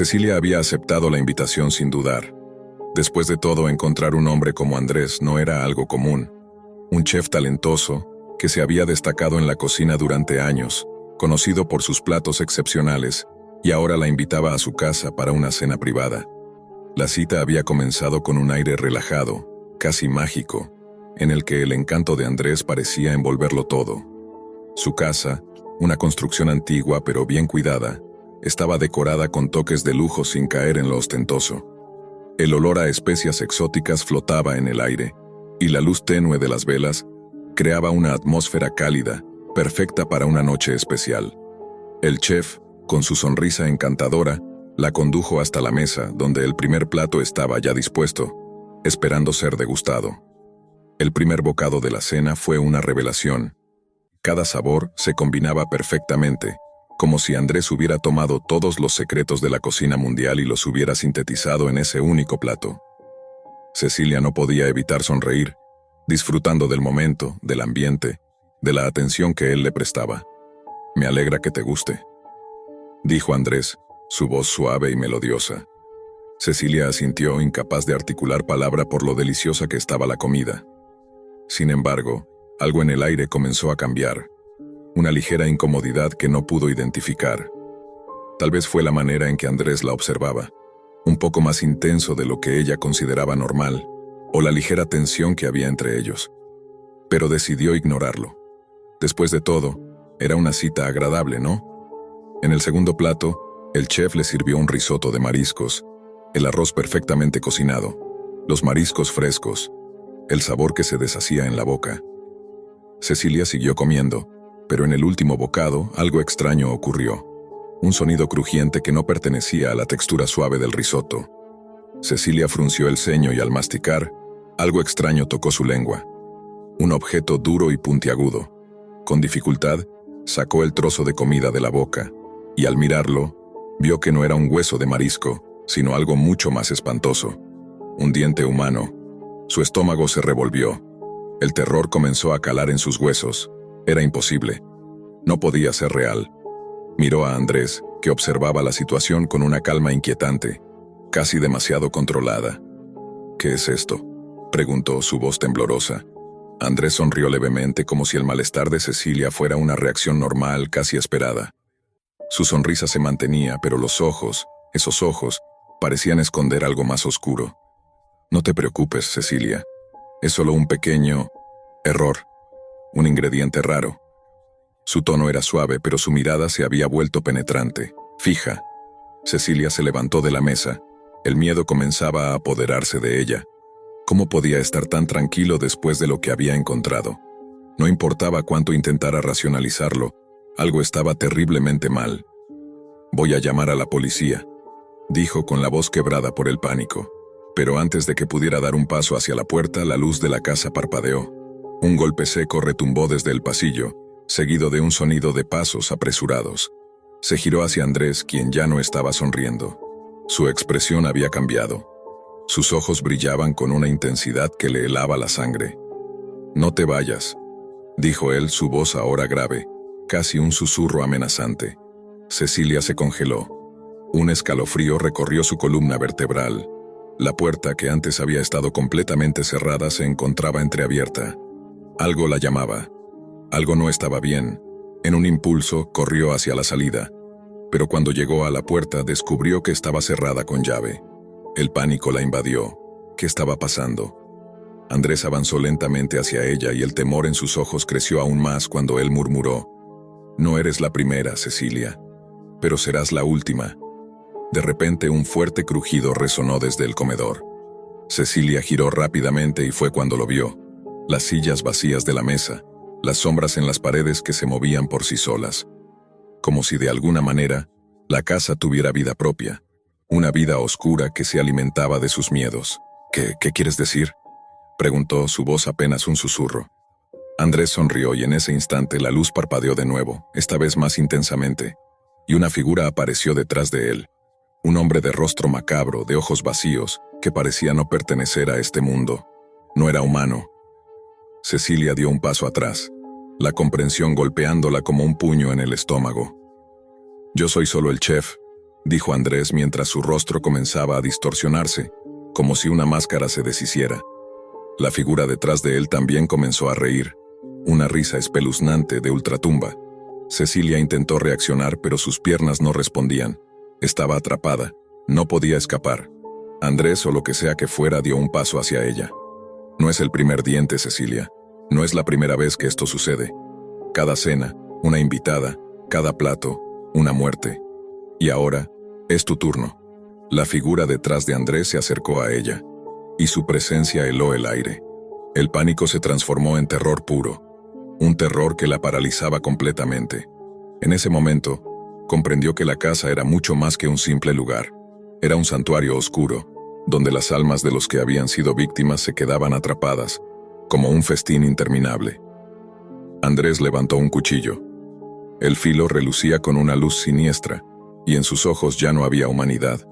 Cecilia había aceptado la invitación sin dudar. Después de todo, encontrar un hombre como Andrés no era algo común. Un chef talentoso, que se había destacado en la cocina durante años, conocido por sus platos excepcionales, y ahora la invitaba a su casa para una cena privada. La cita había comenzado con un aire relajado, casi mágico, en el que el encanto de Andrés parecía envolverlo todo. Su casa, una construcción antigua pero bien cuidada, estaba decorada con toques de lujo sin caer en lo ostentoso. El olor a especias exóticas flotaba en el aire, y la luz tenue de las velas creaba una atmósfera cálida, perfecta para una noche especial. El chef, con su sonrisa encantadora, la condujo hasta la mesa donde el primer plato estaba ya dispuesto, esperando ser degustado. El primer bocado de la cena fue una revelación. Cada sabor se combinaba perfectamente, como si Andrés hubiera tomado todos los secretos de la cocina mundial y los hubiera sintetizado en ese único plato. Cecilia no podía evitar sonreír, disfrutando del momento, del ambiente, de la atención que él le prestaba. «Me alegra que te guste», dijo Andrés, su voz suave y melodiosa. Cecilia asintió, incapaz de articular palabra por lo deliciosa que estaba la comida. Sin embargo, algo en el aire comenzó a cambiar. Una ligera incomodidad que no pudo identificar. Tal vez fue la manera en que Andrés la observaba, un poco más intenso de lo que ella consideraba normal, o la ligera tensión que había entre ellos. Pero decidió ignorarlo. Después de todo, era una cita agradable, ¿no? En el segundo plato, el chef le sirvió un risotto de mariscos, el arroz perfectamente cocinado, los mariscos frescos, el sabor que se deshacía en la boca. Cecilia siguió comiendo, pero en el último bocado algo extraño ocurrió. Un sonido crujiente que no pertenecía a la textura suave del risotto. Cecilia frunció el ceño y al masticar, algo extraño tocó su lengua. Un objeto duro y puntiagudo. Con dificultad, sacó el trozo de comida de la boca, y al mirarlo, vio que no era un hueso de marisco, sino algo mucho más espantoso. Un diente humano. Su estómago se revolvió. El terror comenzó a calar en sus huesos. Era imposible. No podía ser real. Miró a Andrés, que observaba la situación con una calma inquietante, casi demasiado controlada. «¿Qué es esto?», preguntó, su voz temblorosa. Andrés sonrió levemente, como si el malestar de Cecilia fuera una reacción normal, casi esperada. Su sonrisa se mantenía, pero los ojos, esos ojos, parecían esconder algo más oscuro. «No te preocupes, Cecilia. Es solo un pequeño error. Un ingrediente raro». Su tono era suave, pero su mirada se había vuelto penetrante, fija. Cecilia se levantó de la mesa. El miedo comenzaba a apoderarse de ella. ¿Cómo podía estar tan tranquilo después de lo que había encontrado? No importaba cuánto intentara racionalizarlo, algo estaba terriblemente mal. «Voy a llamar a la policía», dijo con la voz quebrada por el pánico. Pero antes de que pudiera dar un paso hacia la puerta, la luz de la casa parpadeó. Un golpe seco retumbó desde el pasillo, seguido de un sonido de pasos apresurados. Se giró hacia Andrés, quien ya no estaba sonriendo. Su expresión había cambiado. Sus ojos brillaban con una intensidad que le helaba la sangre. «No te vayas», dijo él, su voz ahora grave, casi un susurro amenazante. Cecilia se congeló. Un escalofrío recorrió su columna vertebral. La puerta, que antes había estado completamente cerrada, se encontraba entreabierta. Algo la llamaba. Algo no estaba bien. En un impulso, corrió hacia la salida. Pero cuando llegó a la puerta, descubrió que estaba cerrada con llave. El pánico la invadió. ¿Qué estaba pasando? Andrés avanzó lentamente hacia ella y el temor en sus ojos creció aún más cuando él murmuró: «No eres la primera, Cecilia, pero serás la última». De repente un fuerte crujido resonó desde el comedor. Cecilia giró rápidamente y fue cuando lo vio. Las sillas vacías de la mesa, las sombras en las paredes que se movían por sí solas. Como si de alguna manera, la casa tuviera vida propia. Una vida oscura que se alimentaba de sus miedos. ¿Qué quieres decir?», preguntó, su voz apenas un susurro. Andrés sonrió y en ese instante la luz parpadeó de nuevo, esta vez más intensamente, y una figura apareció detrás de él. Un hombre de rostro macabro, de ojos vacíos, que parecía no pertenecer a este mundo. No era humano. Cecilia dio un paso atrás, la comprensión golpeándola como un puño en el estómago. «Yo soy solo el chef», dijo Andrés mientras su rostro comenzaba a distorsionarse, como si una máscara se deshiciera. La figura detrás de él también comenzó a reír, una risa espeluznante de ultratumba. Cecilia intentó reaccionar, pero sus piernas no respondían. Estaba atrapada, no podía escapar. Andrés, o lo que sea que fuera, dio un paso hacia ella. No es el primer diente, Cecilia. No es la primera vez que esto sucede. Cada cena, una invitada, cada plato, una muerte. Y ahora, es tu turno. La figura detrás de Andrés se acercó a ella, y su presencia heló el aire. El pánico se transformó en terror puro, un terror que la paralizaba completamente. En ese momento, comprendió que la casa era mucho más que un simple lugar. Era un santuario oscuro, donde las almas de los que habían sido víctimas se quedaban atrapadas, como un festín interminable. Andrés levantó un cuchillo. El filo relucía con una luz siniestra, y en sus ojos ya no había humanidad.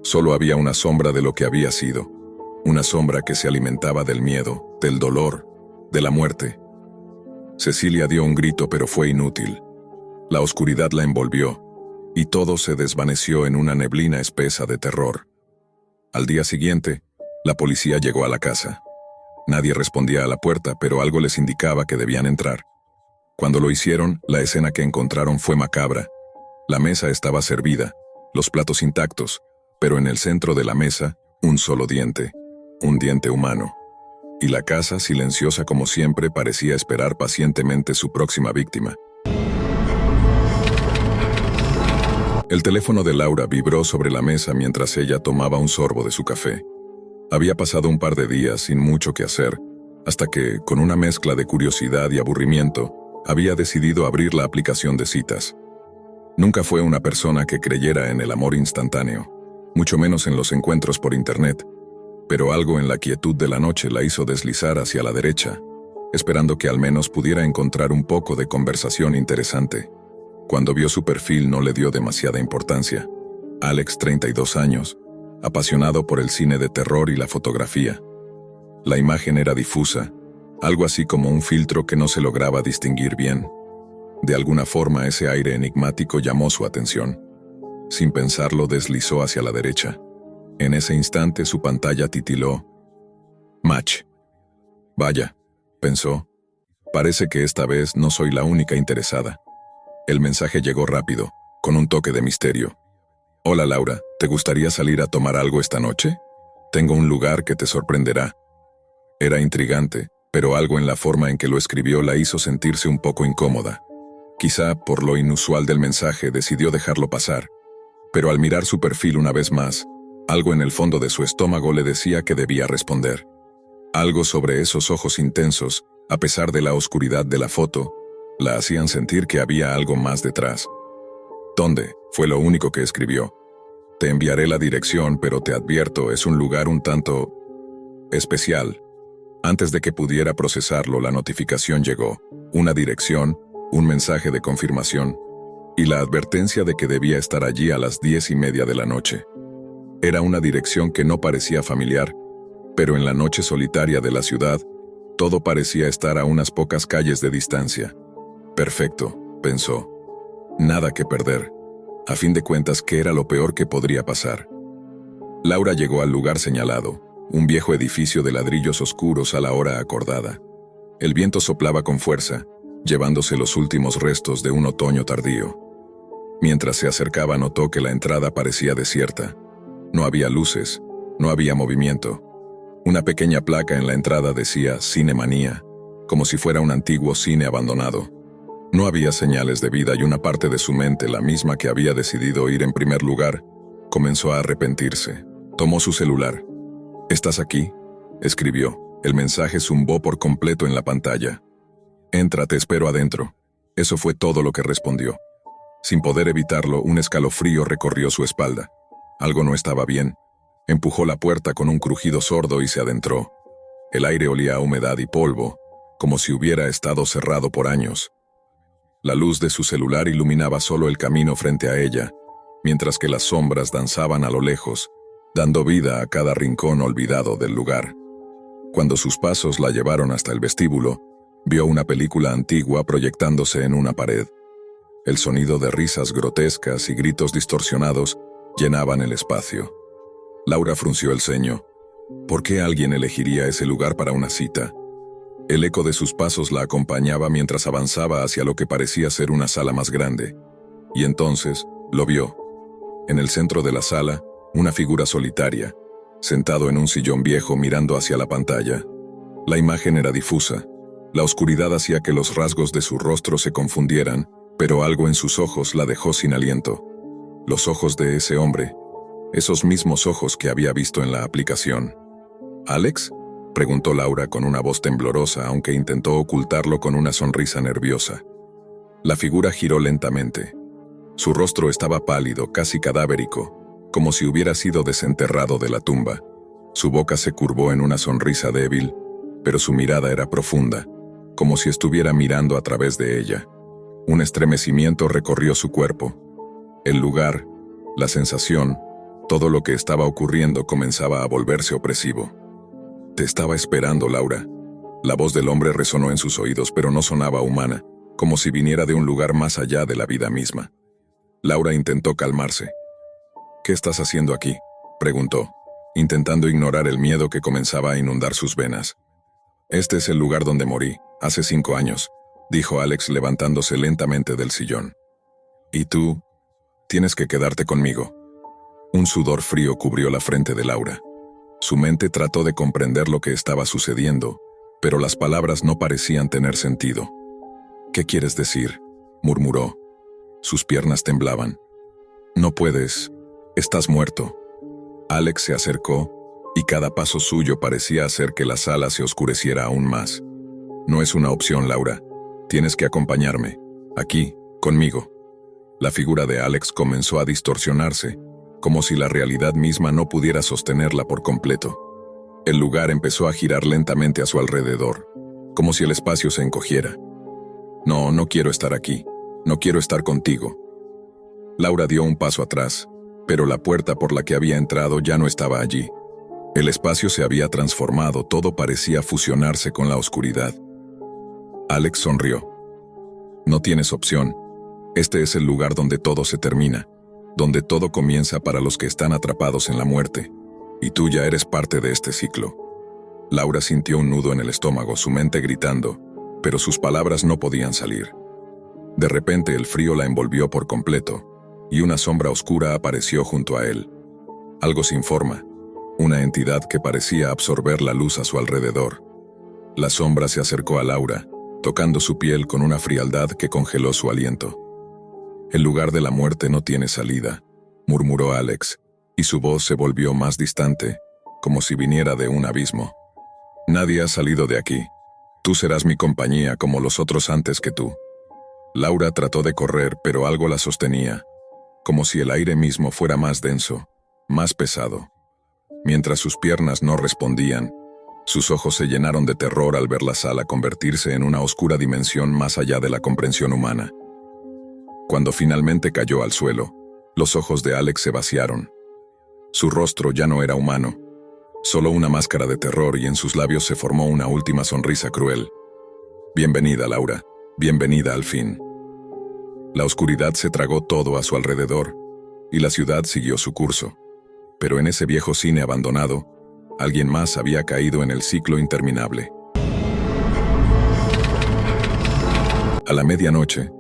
Solo había una sombra de lo que había sido, una sombra que se alimentaba del miedo, del dolor, de la muerte. Cecilia dio un grito, pero fue inútil. La oscuridad la envolvió, y todo se desvaneció en una neblina espesa de terror. Al día siguiente, la policía llegó a la casa. Nadie respondía a la puerta, pero algo les indicaba que debían entrar. Cuando lo hicieron, la escena que encontraron fue macabra. La mesa estaba servida, los platos intactos, pero en el centro de la mesa, un solo diente, un diente humano. Y la casa, silenciosa como siempre, parecía esperar pacientemente su próxima víctima. El teléfono de Laura vibró sobre la mesa mientras ella tomaba un sorbo de su café. Había pasado un par de días sin mucho que hacer, hasta que, con una mezcla de curiosidad y aburrimiento, había decidido abrir la aplicación de citas. Nunca fue una persona que creyera en el amor instantáneo, mucho menos en los encuentros por internet, pero algo en la quietud de la noche la hizo deslizar hacia la derecha, esperando que al menos pudiera encontrar un poco de conversación interesante. Cuando vio su perfil no le dio demasiada importancia. Alex, 32 años, apasionado por el cine de terror y la fotografía. La imagen era difusa, algo así como un filtro que no se lograba distinguir bien. De alguna forma ese aire enigmático llamó su atención. Sin pensarlo, deslizó hacia la derecha. En ese instante su pantalla titiló. Match. Vaya, pensó. Parece que esta vez no soy la única interesada. El mensaje llegó rápido, con un toque de misterio. Hola Laura, ¿te gustaría salir a tomar algo esta noche? Tengo un lugar que te sorprenderá. Era intrigante, pero algo en la forma en que lo escribió la hizo sentirse un poco incómoda. Quizá, por lo inusual del mensaje, decidió dejarlo pasar. Pero al mirar su perfil una vez más, algo en el fondo de su estómago le decía que debía responder. Algo sobre esos ojos intensos, a pesar de la oscuridad de la foto, la hacían sentir que había algo más detrás. ¿Dónde? Fue lo único que escribió. Te enviaré la dirección, pero te advierto, es un lugar un tanto especial. Antes de que pudiera procesarlo, la notificación llegó. Una dirección, un mensaje de confirmación, y la advertencia de que debía estar allí a las 10:30 de la noche. Era una dirección que no parecía familiar, pero en la noche solitaria de la ciudad, todo parecía estar a unas pocas calles de distancia. Perfecto, pensó. Nada que perder. A fin de cuentas, ¿qué era lo peor que podría pasar? Laura llegó al lugar señalado, un viejo edificio de ladrillos oscuros a la hora acordada. El viento soplaba con fuerza, llevándose los últimos restos de un otoño tardío. Mientras se acercaba, notó que la entrada parecía desierta. No había luces, no había movimiento. Una pequeña placa en la entrada decía Cinemanía, como si fuera un antiguo cine abandonado. No había señales de vida y una parte de su mente, la misma que había decidido ir en primer lugar, comenzó a arrepentirse. Tomó su celular. ¿Estás aquí?, escribió. El mensaje zumbó por completo en la pantalla. Entra, te espero adentro. Eso fue todo lo que respondió. Sin poder evitarlo, un escalofrío recorrió su espalda. Algo no estaba bien. Empujó la puerta con un crujido sordo y se adentró. El aire olía a humedad y polvo, como si hubiera estado cerrado por años. La luz de su celular iluminaba solo el camino frente a ella, mientras que las sombras danzaban a lo lejos, dando vida a cada rincón olvidado del lugar. Cuando sus pasos la llevaron hasta el vestíbulo, vio una película antigua proyectándose en una pared. El sonido de risas grotescas y gritos distorsionados llenaban el espacio. Laura frunció el ceño. ¿Por qué alguien elegiría ese lugar para una cita? El eco de sus pasos la acompañaba mientras avanzaba hacia lo que parecía ser una sala más grande. Y entonces, lo vio. En el centro de la sala, una figura solitaria, sentado en un sillón viejo mirando hacia la pantalla. La imagen era difusa. La oscuridad hacía que los rasgos de su rostro se confundieran, pero algo en sus ojos la dejó sin aliento. Los ojos de ese hombre, esos mismos ojos que había visto en la aplicación. ¿Alex?, preguntó Laura con una voz temblorosa, aunque intentó ocultarlo con una sonrisa nerviosa. La figura giró lentamente. Su rostro estaba pálido, casi cadáverico, como si hubiera sido desenterrado de la tumba. Su boca se curvó en una sonrisa débil, pero su mirada era profunda, como si estuviera mirando a través de ella. Un estremecimiento recorrió su cuerpo. El lugar, la sensación, todo lo que estaba ocurriendo comenzaba a volverse opresivo. «Te estaba esperando, Laura». La voz del hombre resonó en sus oídos, pero no sonaba humana, como si viniera de un lugar más allá de la vida misma. Laura intentó calmarse. «¿Qué estás haciendo aquí?», preguntó, intentando ignorar el miedo que comenzaba a inundar sus venas. «Este es el lugar donde morí, hace 5 años», dijo Alex levantándose lentamente del sillón. «¿Y tú? Tienes que quedarte conmigo». Un sudor frío cubrió la frente de Laura. Su mente trató de comprender lo que estaba sucediendo, pero las palabras no parecían tener sentido. «¿Qué quieres decir?», murmuró. Sus piernas temblaban. «No puedes. Estás muerto». Alex se acercó, y cada paso suyo parecía hacer que la sala se oscureciera aún más. «No es una opción, Laura. Tienes que acompañarme. Aquí, conmigo». La figura de Alex comenzó a distorsionarse, como si la realidad misma no pudiera sostenerla por completo. El lugar empezó a girar lentamente a su alrededor, como si el espacio se encogiera. «No, no quiero estar aquí. No quiero estar contigo». Laura dio un paso atrás, pero la puerta por la que había entrado ya no estaba allí. El espacio se había transformado, todo parecía fusionarse con la oscuridad. Alex sonrió. «No tienes opción. Este es el lugar donde todo se termina, donde todo comienza para los que están atrapados en la muerte, y tú ya eres parte de este ciclo». Laura sintió un nudo en el estómago, su mente gritando, pero sus palabras no podían salir. De repente el frío la envolvió por completo, y una sombra oscura apareció junto a él. Algo sin forma, una entidad que parecía absorber la luz a su alrededor. La sombra se acercó a Laura, tocando su piel con una frialdad que congeló su aliento. «El lugar de la muerte no tiene salida», murmuró Alex, y su voz se volvió más distante, como si viniera de un abismo. «Nadie ha salido de aquí. Tú serás mi compañía como los otros antes que tú». Laura trató de correr, pero algo la sostenía, como si el aire mismo fuera más denso, más pesado. Mientras sus piernas no respondían, sus ojos se llenaron de terror al ver la sala convertirse en una oscura dimensión más allá de la comprensión humana. Cuando finalmente cayó al suelo, los ojos de Alex se vaciaron. Su rostro ya no era humano, solo una máscara de terror, y en sus labios se formó una última sonrisa cruel. «Bienvenida, Laura. Bienvenida al fin». La oscuridad se tragó todo a su alrededor, y la ciudad siguió su curso. Pero en ese viejo cine abandonado, alguien más había caído en el ciclo interminable. A la medianoche,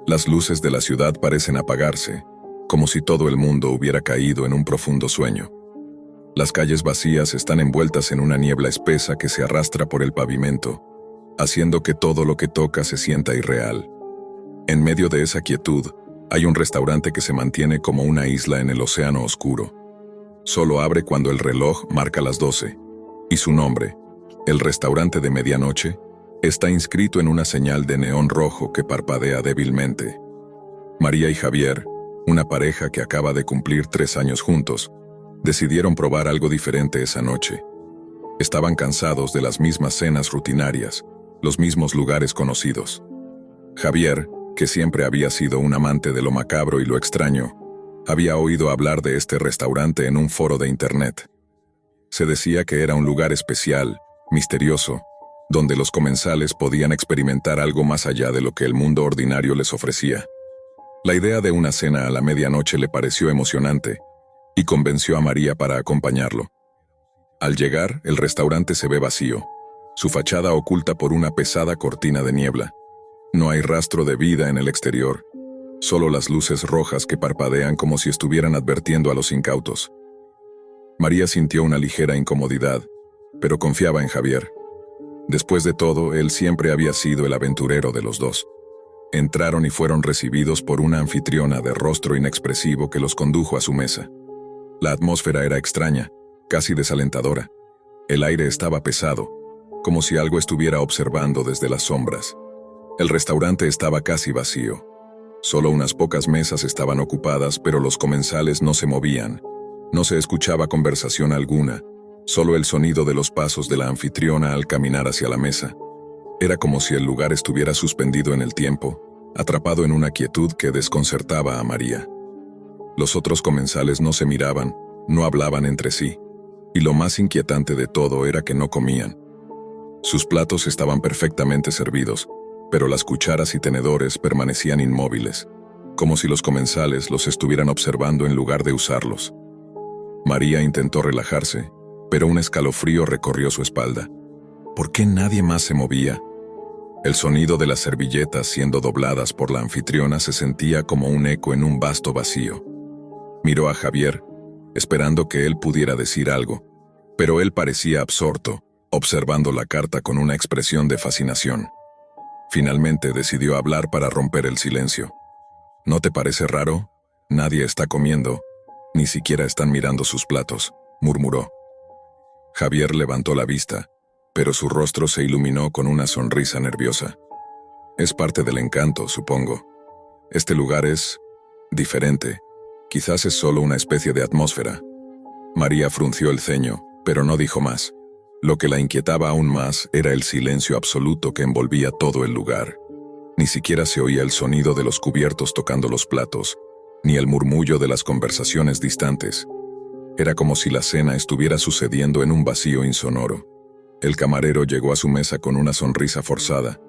las luces de la ciudad parecen apagarse, como si todo el mundo hubiera caído en un profundo sueño. Las calles vacías están envueltas en una niebla espesa que se arrastra por el pavimento, haciendo que todo lo que toca se sienta irreal. En medio de esa quietud, hay un restaurante que se mantiene como una isla en el océano oscuro. Solo abre cuando el reloj marca las 12, y su nombre, el restaurante de medianoche, está inscrito en una señal de neón rojo que parpadea débilmente. María y Javier, una pareja que acaba de cumplir 3 años juntos, decidieron probar algo diferente esa noche. Estaban cansados de las mismas cenas rutinarias, los mismos lugares conocidos. Javier, que siempre había sido un amante de lo macabro y lo extraño, había oído hablar de este restaurante en un foro de internet. Se decía que era un lugar especial, misterioso, donde los comensales podían experimentar algo más allá de lo que el mundo ordinario les ofrecía. La idea de una cena a la medianoche le pareció emocionante y convenció a María para acompañarlo. Al llegar, el restaurante se ve vacío, su fachada oculta por una pesada cortina de niebla. No hay rastro de vida en el exterior, solo las luces rojas que parpadean como si estuvieran advirtiendo a los incautos. María sintió una ligera incomodidad, pero confiaba en Javier. Después de todo, él siempre había sido el aventurero de los dos. Entraron y fueron recibidos por una anfitriona de rostro inexpresivo que los condujo a su mesa. La atmósfera era extraña, casi desalentadora. El aire estaba pesado, como si algo estuviera observando desde las sombras. El restaurante estaba casi vacío. Solo unas pocas mesas estaban ocupadas, pero los comensales no se movían. No se escuchaba conversación alguna, solo el sonido de los pasos de la anfitriona al caminar hacia la mesa. Era como si el lugar estuviera suspendido en el tiempo, atrapado en una quietud que desconcertaba a María. Los otros comensales no se miraban, no hablaban entre sí, y lo más inquietante de todo era que no comían. Sus platos estaban perfectamente servidos, pero las cucharas y tenedores permanecían inmóviles, como si los comensales los estuvieran observando en lugar de usarlos. María intentó relajarse, pero un escalofrío recorrió su espalda. ¿Por qué nadie más se movía? El sonido de las servilletas siendo dobladas por la anfitriona se sentía como un eco en un vasto vacío. Miró a Javier, esperando que él pudiera decir algo, pero él parecía absorto, observando la carta con una expresión de fascinación. Finalmente decidió hablar para romper el silencio. ¿No te parece raro? Nadie está comiendo, ni siquiera están mirando sus platos, murmuró. Javier levantó la vista, pero su rostro se iluminó con una sonrisa nerviosa. Es parte del encanto, supongo. Este lugar es diferente. Quizás es solo una especie de atmósfera. María frunció el ceño, pero no dijo más. Lo que la inquietaba aún más era el silencio absoluto que envolvía todo el lugar. Ni siquiera se oía el sonido de los cubiertos tocando los platos, ni el murmullo de las conversaciones distantes. Era como si la cena estuviera sucediendo en un vacío insonoro. El camarero llegó a su mesa con una sonrisa forzada,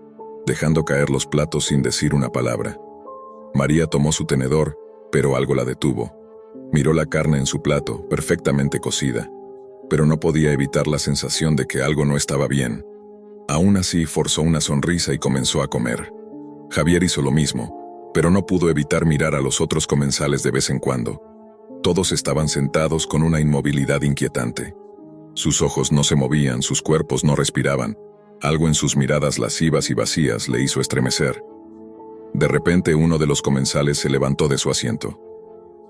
dejando caer los platos sin decir una palabra. María tomó su tenedor, pero algo la detuvo. Miró la carne en su plato, perfectamente cocida, pero no podía evitar la sensación de que algo no estaba bien. Aún así, forzó una sonrisa y comenzó a comer. Javier hizo lo mismo, pero no pudo evitar mirar a los otros comensales de vez en cuando. Todos estaban sentados con una inmovilidad inquietante. Sus ojos no se movían, sus cuerpos no respiraban. Algo en sus miradas lascivas y vacías le hizo estremecer. De repente uno de los comensales se levantó de su asiento.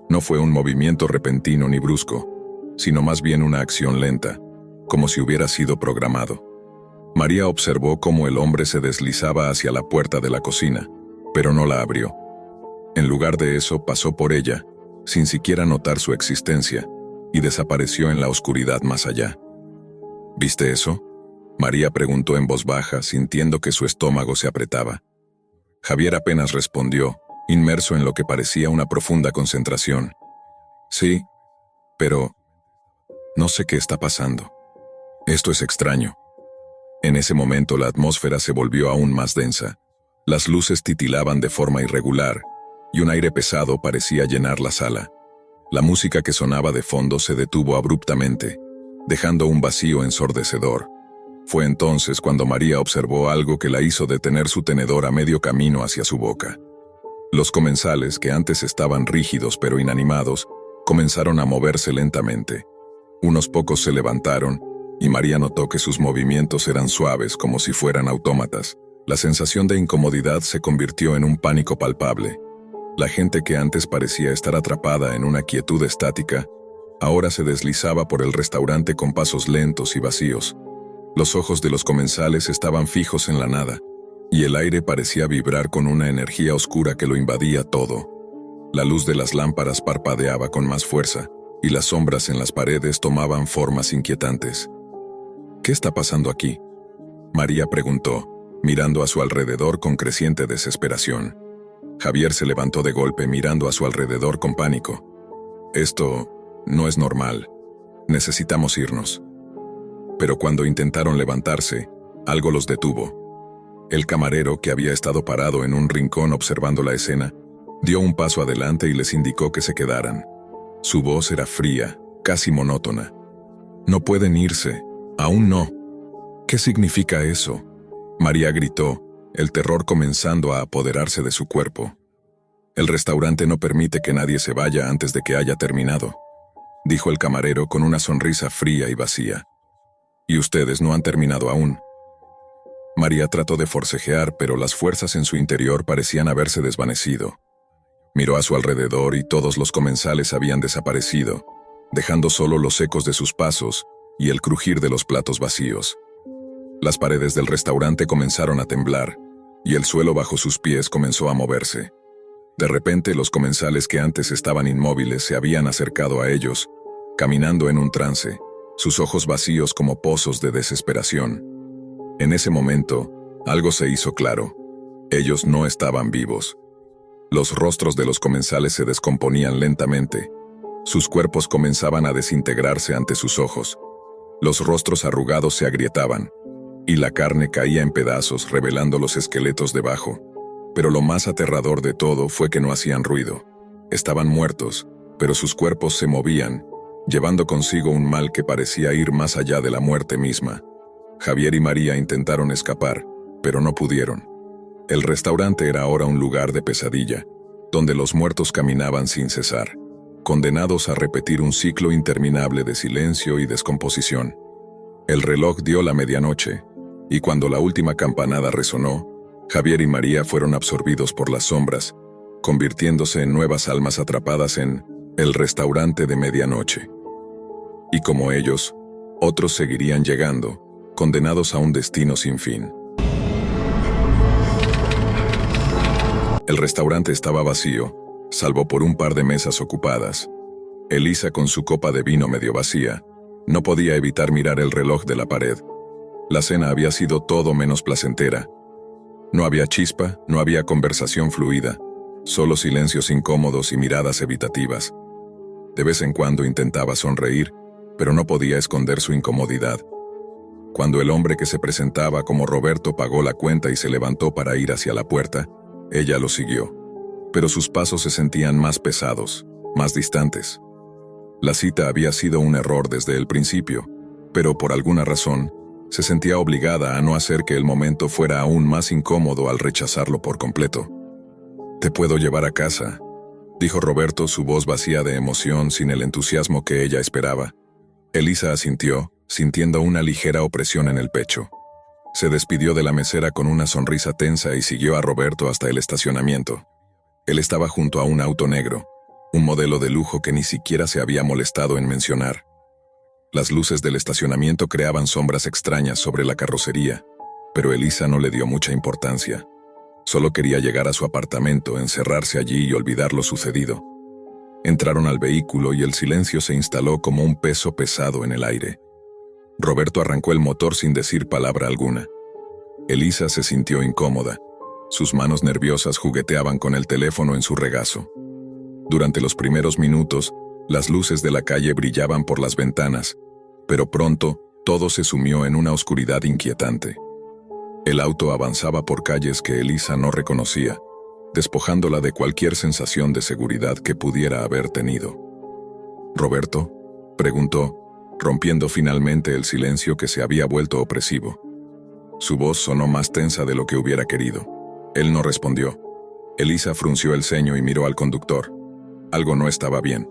No fue un movimiento repentino ni brusco, sino más bien una acción lenta, como si hubiera sido programado. María observó cómo el hombre se deslizaba hacia la puerta de la cocina, pero no la abrió. En lugar de eso, pasó por ella, sin siquiera notar su existencia, y desapareció en la oscuridad más allá. ¿Viste eso?, María preguntó en voz baja, sintiendo que su estómago se apretaba. Javier apenas respondió, inmerso en lo que parecía una profunda concentración. Sí, pero no sé qué está pasando. Esto es extraño. En ese momento la atmósfera se volvió aún más densa. Las luces titilaban de forma irregular, y un aire pesado parecía llenar la sala. La música que sonaba de fondo se detuvo abruptamente, dejando un vacío ensordecedor. Fue entonces cuando María observó algo que la hizo detener su tenedor a medio camino hacia su boca. Los comensales, que antes estaban rígidos pero inanimados, comenzaron a moverse lentamente. Unos pocos se levantaron, y María notó que sus movimientos eran suaves como si fueran autómatas. La sensación de incomodidad se convirtió en un pánico palpable. La gente que antes parecía estar atrapada en una quietud estática, ahora se deslizaba por el restaurante con pasos lentos y vacíos. Los ojos de los comensales estaban fijos en la nada, y el aire parecía vibrar con una energía oscura que lo invadía todo. La luz de las lámparas parpadeaba con más fuerza, y las sombras en las paredes tomaban formas inquietantes. ¿Qué está pasando aquí?, María preguntó, mirando a su alrededor con creciente desesperación. Javier se levantó de golpe mirando a su alrededor con pánico. Esto no es normal. Necesitamos irnos. Pero cuando intentaron levantarse, algo los detuvo. El camarero, que había estado parado en un rincón observando la escena, Dio un paso adelante y les indicó que se quedaran. Su voz era fría, casi monótona. «No pueden irse. Aún no». «¿Qué significa eso?», María gritó, el terror comenzando a apoderarse de su cuerpo. «El restaurante no permite que nadie se vaya antes de que haya terminado», dijo el camarero con una sonrisa fría y vacía. «Y ustedes no han terminado aún». María trató de forcejear, pero las fuerzas en su interior parecían haberse desvanecido. Miró a su alrededor y todos los comensales habían desaparecido, dejando solo los ecos de sus pasos y el crujir de los platos vacíos. Las paredes del restaurante comenzaron a temblar, y el suelo bajo sus pies comenzó a moverse. De repente, los comensales que antes estaban inmóviles se habían acercado a ellos, caminando en un trance, sus ojos vacíos como pozos de desesperación. En ese momento, algo se hizo claro. Ellos no estaban vivos. Los rostros de los comensales se descomponían lentamente. Sus cuerpos comenzaban a desintegrarse ante sus ojos. Los rostros arrugados se agrietaban, y la carne caía en pedazos revelando los esqueletos debajo. Pero lo más aterrador de todo fue que no hacían ruido. Estaban muertos, pero sus cuerpos se movían, llevando consigo un mal que parecía ir más allá de la muerte misma. Javier y María intentaron escapar, pero no pudieron. El restaurante era ahora un lugar de pesadilla, donde los muertos caminaban sin cesar, condenados a repetir un ciclo interminable de silencio y descomposición. El reloj dio la medianoche, y cuando la última campanada resonó, Javier y María fueron absorbidos por las sombras, convirtiéndose en nuevas almas atrapadas en el restaurante de medianoche. Y como ellos, otros seguirían llegando, condenados a un destino sin fin. El restaurante estaba vacío, salvo por un par de mesas ocupadas. Elisa, con su copa de vino medio vacía, no podía evitar mirar el reloj de la pared. La cena había sido todo menos placentera. No había chispa, no había conversación fluida, solo silencios incómodos y miradas evitativas. De vez en cuando intentaba sonreír, pero no podía esconder su incomodidad. Cuando el hombre que se presentaba como Roberto pagó la cuenta y se levantó para ir hacia la puerta, ella lo siguió. Pero sus pasos se sentían más pesados, más distantes. La cita había sido un error desde el principio, pero por alguna razón, se sentía obligada a no hacer que el momento fuera aún más incómodo al rechazarlo por completo. «Te puedo llevar a casa», dijo Roberto, su voz vacía de emoción sin el entusiasmo que ella esperaba. Elisa asintió, sintiendo una ligera opresión en el pecho. Se despidió de la mesera con una sonrisa tensa y siguió a Roberto hasta el estacionamiento. Él estaba junto a un auto negro, un modelo de lujo que ni siquiera se había molestado en mencionar. Las luces del estacionamiento creaban sombras extrañas sobre la carrocería, pero Elisa no le dio mucha importancia. Solo quería llegar a su apartamento, encerrarse allí y olvidar lo sucedido. Entraron al vehículo y el silencio se instaló como un peso pesado en el aire. Roberto arrancó el motor sin decir palabra alguna. Elisa se sintió incómoda. Sus manos nerviosas jugueteaban con el teléfono en su regazo. Durante los primeros minutos, las luces de la calle brillaban por las ventanas, pero pronto todo se sumió en una oscuridad inquietante. El auto avanzaba por calles que Elisa no reconocía, despojándola de cualquier sensación de seguridad que pudiera haber tenido. «¿Roberto?», preguntó, rompiendo finalmente el silencio que se había vuelto opresivo. Su voz sonó más tensa de lo que hubiera querido. Él no respondió. Elisa frunció el ceño y miró al conductor. Algo no estaba bien.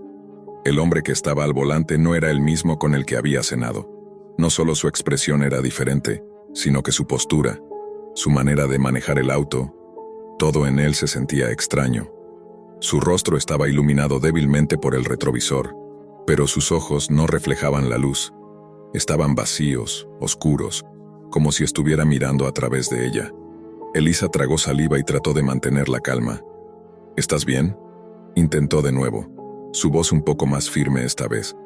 El hombre que estaba al volante no era el mismo con el que había cenado. No solo su expresión era diferente, sino que su postura, su manera de manejar el auto, todo en él se sentía extraño. Su rostro estaba iluminado débilmente por el retrovisor, pero sus ojos no reflejaban la luz. Estaban vacíos, oscuros, como si estuviera mirando a través de ella. Elisa tragó saliva y trató de mantener la calma. «¿Estás bien?», intentó de nuevo, su voz un poco más firme esta vez.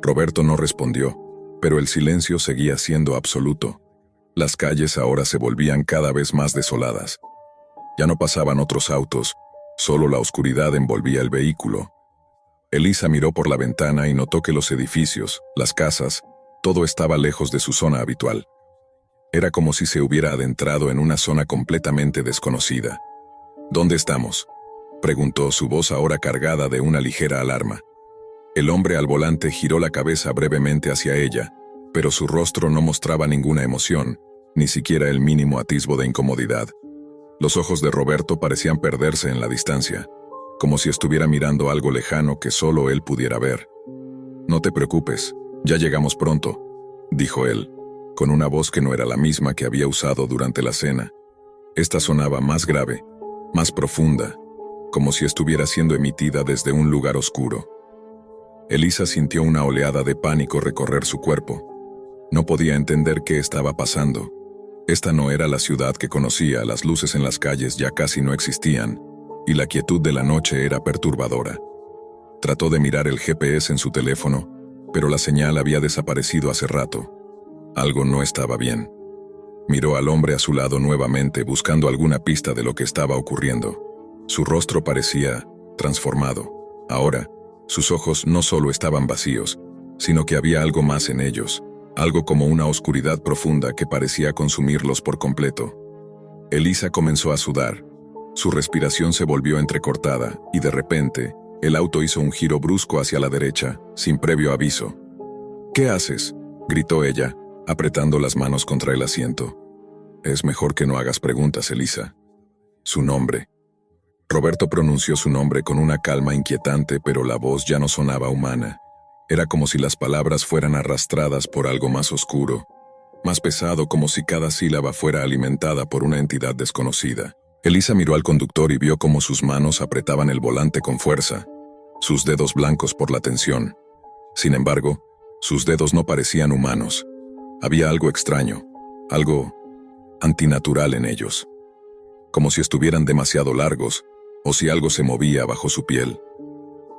Roberto no respondió, pero el silencio seguía siendo absoluto. Las calles ahora se volvían cada vez más desoladas. Ya no pasaban otros autos, solo la oscuridad envolvía el vehículo. Elisa miró por la ventana y notó que los edificios, las casas, todo estaba lejos de su zona habitual. Era como si se hubiera adentrado en una zona completamente desconocida. «¿Dónde estamos?», preguntó, su voz ahora cargada de una ligera alarma. El hombre al volante giró la cabeza brevemente hacia ella, pero su rostro no mostraba ninguna emoción, ni siquiera el mínimo atisbo de incomodidad. Los ojos de Roberto parecían perderse en la distancia, como si estuviera mirando algo lejano que solo él pudiera ver. «No te preocupes, ya llegamos pronto», dijo él, con una voz que no era la misma que había usado durante la cena. Esta sonaba más grave, más profunda, como si estuviera siendo emitida desde un lugar oscuro. Elisa sintió una oleada de pánico recorrer su cuerpo. No podía entender qué estaba pasando. Esta no era la ciudad que conocía, las luces en las calles ya casi no existían, y la quietud de la noche era perturbadora. Trató de mirar el GPS en su teléfono, pero la señal había desaparecido hace rato. Algo no estaba bien. Miró al hombre a su lado nuevamente, buscando alguna pista de lo que estaba ocurriendo. Su rostro parecía transformado. Ahora, sus ojos no solo estaban vacíos, sino que había algo más en ellos, algo como una oscuridad profunda que parecía consumirlos por completo. Elisa comenzó a sudar. Su respiración se volvió entrecortada, y de repente, el auto hizo un giro brusco hacia la derecha, sin previo aviso. «¿Qué haces?», gritó ella, apretando las manos contra el asiento. «Es mejor que no hagas preguntas, Elisa». Su nombre. Roberto pronunció su nombre con una calma inquietante, pero la voz ya no sonaba humana. Era como si las palabras fueran arrastradas por algo más oscuro, más pesado, como si cada sílaba fuera alimentada por una entidad desconocida. Elisa miró al conductor y vio cómo sus manos apretaban el volante con fuerza, sus dedos blancos por la tensión. Sin embargo, sus dedos no parecían humanos. Había algo extraño, algo antinatural en ellos, como si estuvieran demasiado largos, o si algo se movía bajo su piel.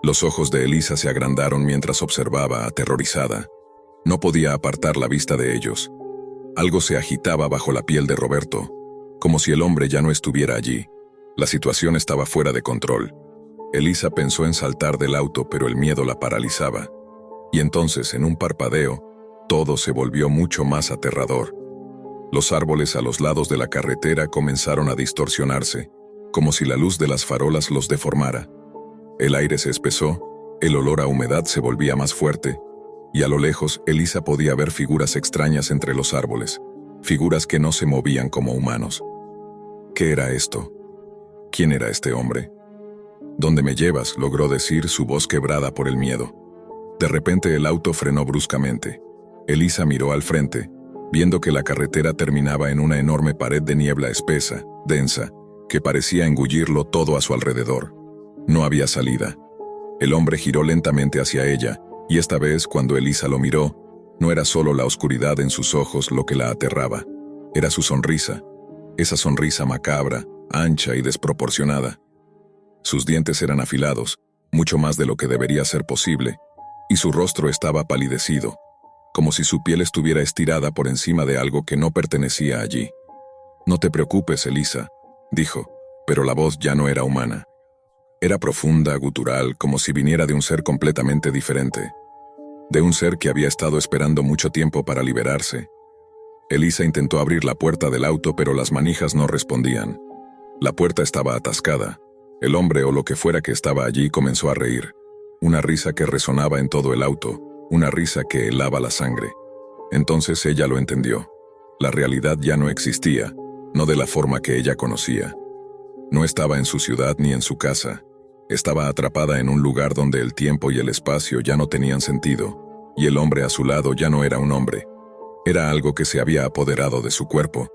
Los ojos de Elisa se agrandaron mientras observaba, aterrorizada. No podía apartar la vista de ellos. Algo se agitaba bajo la piel de Roberto, como si el hombre ya no estuviera allí. La situación estaba fuera de control. Elisa pensó en saltar del auto, pero el miedo la paralizaba. Y entonces, en un parpadeo, todo se volvió mucho más aterrador. Los árboles a los lados de la carretera comenzaron a distorsionarse, como si la luz de las farolas los deformara. El aire se espesó, el olor a humedad se volvía más fuerte, y a lo lejos Elisa podía ver figuras extrañas entre los árboles, figuras que no se movían como humanos. ¿Qué era esto? ¿Quién era este hombre? «¿Dónde me llevas?», logró decir, su voz quebrada por el miedo. De repente el auto frenó bruscamente. Elisa miró al frente, viendo que la carretera terminaba en una enorme pared de niebla espesa, densa, que parecía engullirlo todo a su alrededor. No había salida. El hombre giró lentamente hacia ella, y esta vez, cuando Elisa lo miró, no era solo la oscuridad en sus ojos lo que la aterraba, era su sonrisa, esa sonrisa macabra, ancha y desproporcionada. Sus dientes eran afilados, mucho más de lo que debería ser posible, y su rostro estaba palidecido, como si su piel estuviera estirada por encima de algo que no pertenecía allí. «No te preocupes, Elisa», dijo, pero la voz ya no era humana. Era profunda, gutural, como si viniera de un ser completamente diferente, de un ser que había estado esperando mucho tiempo para liberarse. Elisa intentó abrir la puerta del auto, pero las manijas no respondían. La puerta estaba atascada. El hombre o lo que fuera que estaba allí comenzó a reír. Una risa que resonaba en todo el auto, una risa que helaba la sangre. Entonces ella lo entendió. La realidad ya no existía, no de la forma que ella conocía. No estaba en su ciudad ni en su casa. Estaba atrapada en un lugar donde el tiempo y el espacio ya no tenían sentido, y el hombre a su lado ya no era un hombre. Era algo que se había apoderado de su cuerpo,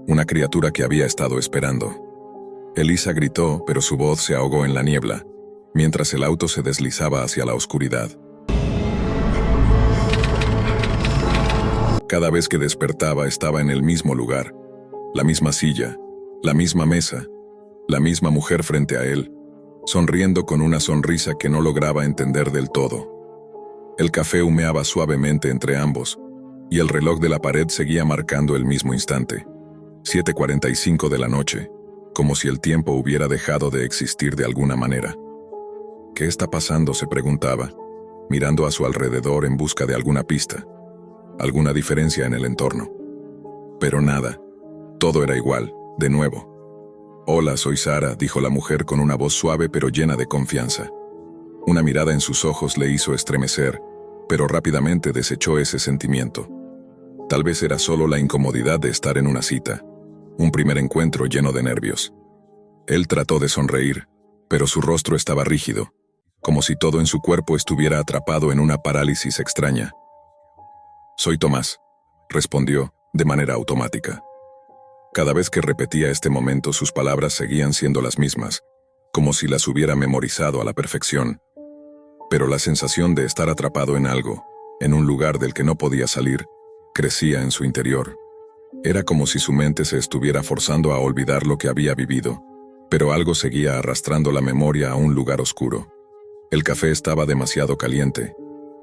una criatura que había estado esperando. Elisa gritó, pero su voz se ahogó en la niebla, mientras el auto se deslizaba hacia la oscuridad. Cada vez que despertaba estaba en el mismo lugar, la misma silla, la misma mesa, la misma mujer frente a él, sonriendo con una sonrisa que no lograba entender del todo. El café humeaba suavemente entre ambos, y el reloj de la pared seguía marcando el mismo instante, 7:45 de la noche, como si el tiempo hubiera dejado de existir de alguna manera. ¿Qué está pasando?, se preguntaba, mirando a su alrededor en busca de alguna pista, alguna diferencia en el entorno. Pero nada, todo era igual, de nuevo. Hola, soy Sara, dijo la mujer con una voz suave pero llena de confianza. Una mirada en sus ojos le hizo estremecer, pero rápidamente desechó ese sentimiento. Tal vez era solo la incomodidad de estar en una cita, un primer encuentro lleno de nervios. Él trató de sonreír, pero su rostro estaba rígido, como si todo en su cuerpo estuviera atrapado en una parálisis extraña. Soy Tomás, respondió, de manera automática. Cada vez que repetía este momento sus palabras seguían siendo las mismas, como si las hubiera memorizado a la perfección. Pero la sensación de estar atrapado en algo, en un lugar del que no podía salir, crecía en su interior. Era como si su mente se estuviera forzando a olvidar lo que había vivido, pero algo seguía arrastrando la memoria a un lugar oscuro. El café estaba demasiado caliente,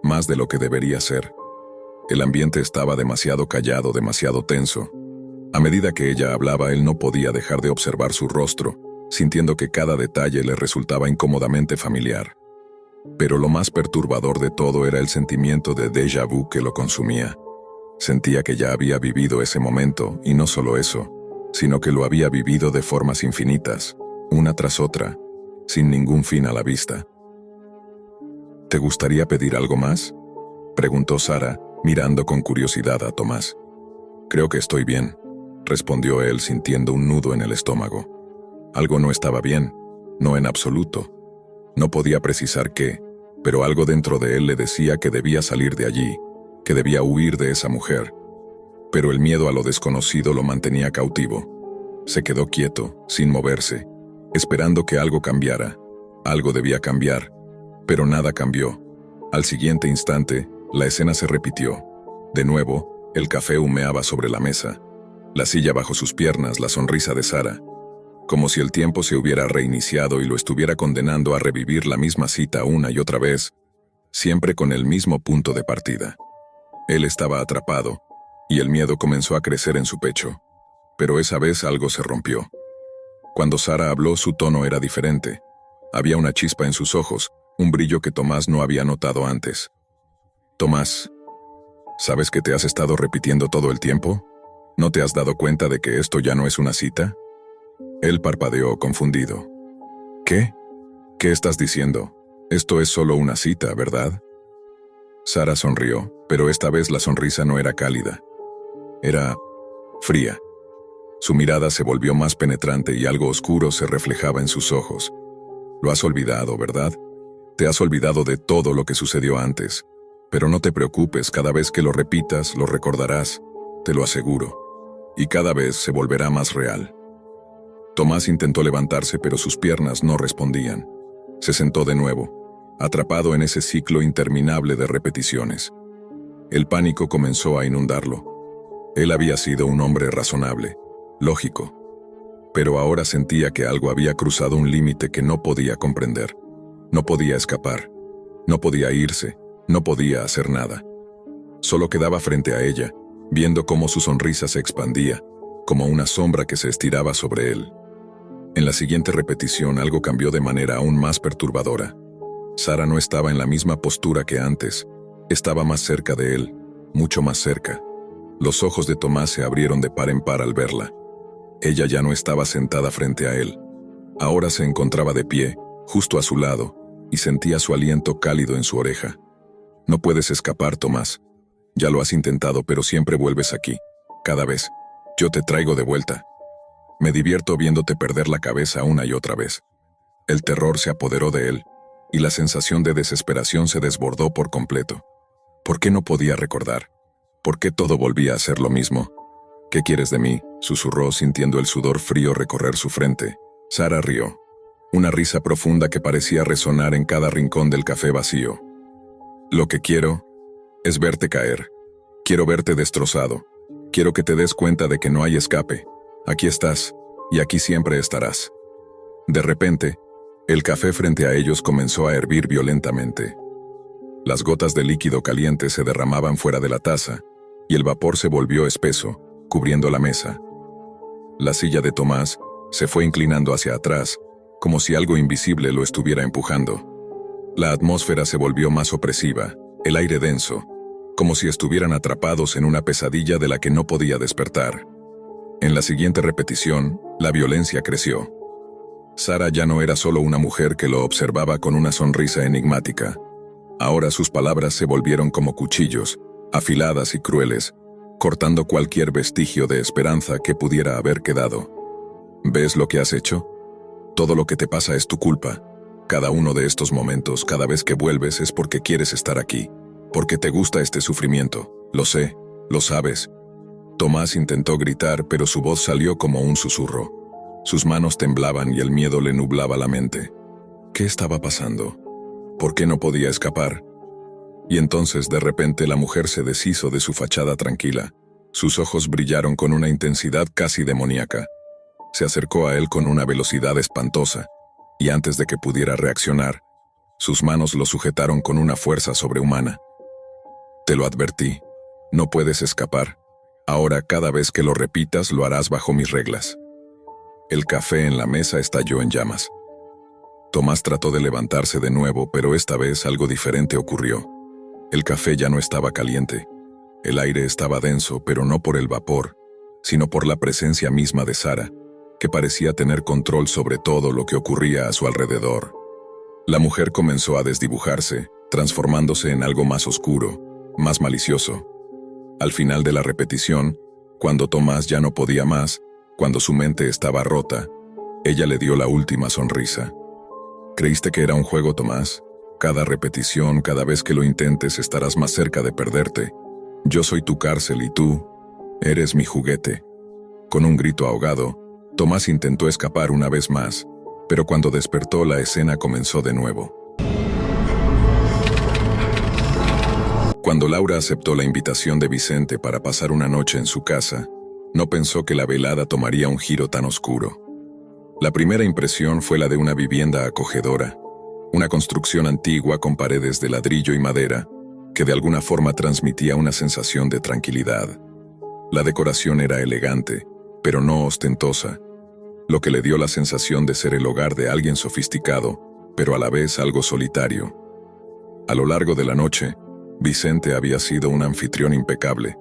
más de lo que debería ser. El ambiente estaba demasiado callado, demasiado tenso. A medida que ella hablaba, él no podía dejar de observar su rostro, sintiendo que cada detalle le resultaba incómodamente familiar. Pero lo más perturbador de todo era el sentimiento de déjà vu que lo consumía. Sentía que ya había vivido ese momento, y no solo eso, sino que lo había vivido de formas infinitas, una tras otra, sin ningún fin a la vista. ¿Te gustaría pedir algo más?, preguntó Sara, mirando con curiosidad a Tomás. Creo que estoy bien, respondió él sintiendo un nudo en el estómago. Algo no estaba bien, no en absoluto. No podía precisar qué, pero algo dentro de él le decía que debía salir de allí, que debía huir de esa mujer. Pero el miedo a lo desconocido lo mantenía cautivo. Se quedó quieto, sin moverse, esperando que algo cambiara. Algo debía cambiar, pero nada cambió. Al siguiente instante, la escena se repitió. De nuevo, el café humeaba sobre la mesa, la silla bajo sus piernas, la sonrisa de Sara. Como si el tiempo se hubiera reiniciado y lo estuviera condenando a revivir la misma cita una y otra vez, siempre con el mismo punto de partida. Él estaba atrapado, y el miedo comenzó a crecer en su pecho. Pero esa vez algo se rompió. Cuando Sara habló, su tono era diferente. Había una chispa en sus ojos, un brillo que Tomás no había notado antes. Tomás, ¿sabes que te has estado repitiendo todo el tiempo? ¿No te has dado cuenta de que esto ya no es una cita? Él parpadeó, confundido. ¿Qué? ¿Qué estás diciendo? Esto es solo una cita, ¿verdad? Sara sonrió, pero esta vez la sonrisa no era cálida. Era fría. Su mirada se volvió más penetrante y algo oscuro se reflejaba en sus ojos. Lo has olvidado, ¿verdad? Te has olvidado de todo lo que sucedió antes. Pero no te preocupes, cada vez que lo repitas, lo recordarás, te lo aseguro. Y cada vez se volverá más real. Tomás intentó levantarse, pero sus piernas no respondían. Se sentó de nuevo, atrapado en ese ciclo interminable de repeticiones. El pánico comenzó a inundarlo. Él había sido un hombre razonable, lógico, pero ahora sentía que algo había cruzado un límite que no podía comprender. No podía escapar, no podía irse, no podía hacer nada. Solo quedaba frente a ella, viendo cómo su sonrisa se expandía, como una sombra que se estiraba sobre él. En la siguiente repetición algo cambió de manera aún más perturbadora. Sara no estaba en la misma postura que antes, estaba más cerca de él, mucho más cerca. Los ojos de Tomás se abrieron de par en par al verla. Ella ya no estaba sentada frente a él. Ahora se encontraba de pie, justo a su lado, y sentía su aliento cálido en su oreja. No puedes escapar, Tomás. Ya lo has intentado, pero siempre vuelves aquí. Cada vez. Yo te traigo de vuelta. Me divierto viéndote perder la cabeza una y otra vez. El terror se apoderó de él, y la sensación de desesperación se desbordó por completo. ¿Por qué no podía recordar? ¿Por qué todo volvía a ser lo mismo? ¿Qué quieres de mí?, susurró sintiendo el sudor frío recorrer su frente. Sara rió. Una risa profunda que parecía resonar en cada rincón del café vacío. Lo que quiero es verte caer. Quiero verte destrozado. Quiero que te des cuenta de que no hay escape. Aquí estás, y aquí siempre estarás. De repente, el café frente a ellos comenzó a hervir violentamente. Las gotas de líquido caliente se derramaban fuera de la taza, y el vapor se volvió espeso, cubriendo la mesa. La silla de Tomás se fue inclinando hacia atrás, como si algo invisible lo estuviera empujando. La atmósfera se volvió más opresiva, el aire denso, como si estuvieran atrapados en una pesadilla de la que no podía despertar. En la siguiente repetición, la violencia creció. Sara ya no era solo una mujer que lo observaba con una sonrisa enigmática. Ahora sus palabras se volvieron como cuchillos, afiladas y crueles, cortando cualquier vestigio de esperanza que pudiera haber quedado. ¿Ves lo que has hecho? Todo lo que te pasa es tu culpa. Cada uno de estos momentos, cada vez que vuelves, es porque quieres estar aquí, porque te gusta este sufrimiento. Lo sé, lo sabes. Tomás intentó gritar, pero su voz salió como un susurro. Sus manos temblaban y el miedo le nublaba la mente. ¿Qué estaba pasando? ¿Por qué no podía escapar? Y entonces, de repente, la mujer se deshizo de su fachada tranquila. Sus ojos brillaron con una intensidad casi demoníaca. Se acercó a él con una velocidad espantosa, y antes de que pudiera reaccionar, sus manos lo sujetaron con una fuerza sobrehumana. Te lo advertí. No puedes escapar. Ahora, cada vez que lo repitas, lo harás bajo mis reglas. El café en la mesa estalló en llamas. Tomás trató de levantarse de nuevo, pero esta vez algo diferente ocurrió. El café ya no estaba caliente. El aire estaba denso, pero no por el vapor, sino por la presencia misma de Sara, que parecía tener control sobre todo lo que ocurría a su alrededor. La mujer comenzó a desdibujarse, transformándose en algo más oscuro, más malicioso. Al final de la repetición, cuando Tomás ya no podía más, cuando su mente estaba rota, ella le dio la última sonrisa. ¿Creíste que era un juego, Tomás? Cada repetición, cada vez que lo intentes, estarás más cerca de perderte. Yo soy tu cárcel y tú eres mi juguete. Con un grito ahogado, Tomás intentó escapar una vez más, pero cuando despertó la escena comenzó de nuevo. Cuando Laura aceptó la invitación de Vicente para pasar una noche en su casa, no pensó que la velada tomaría un giro tan oscuro. La primera impresión fue la de una vivienda acogedora, una construcción antigua con paredes de ladrillo y madera, que de alguna forma transmitía una sensación de tranquilidad. La decoración era elegante, pero no ostentosa, lo que le dio la sensación de ser el hogar de alguien sofisticado, pero a la vez algo solitario. A lo largo de la noche, Vicente había sido un anfitrión impecable,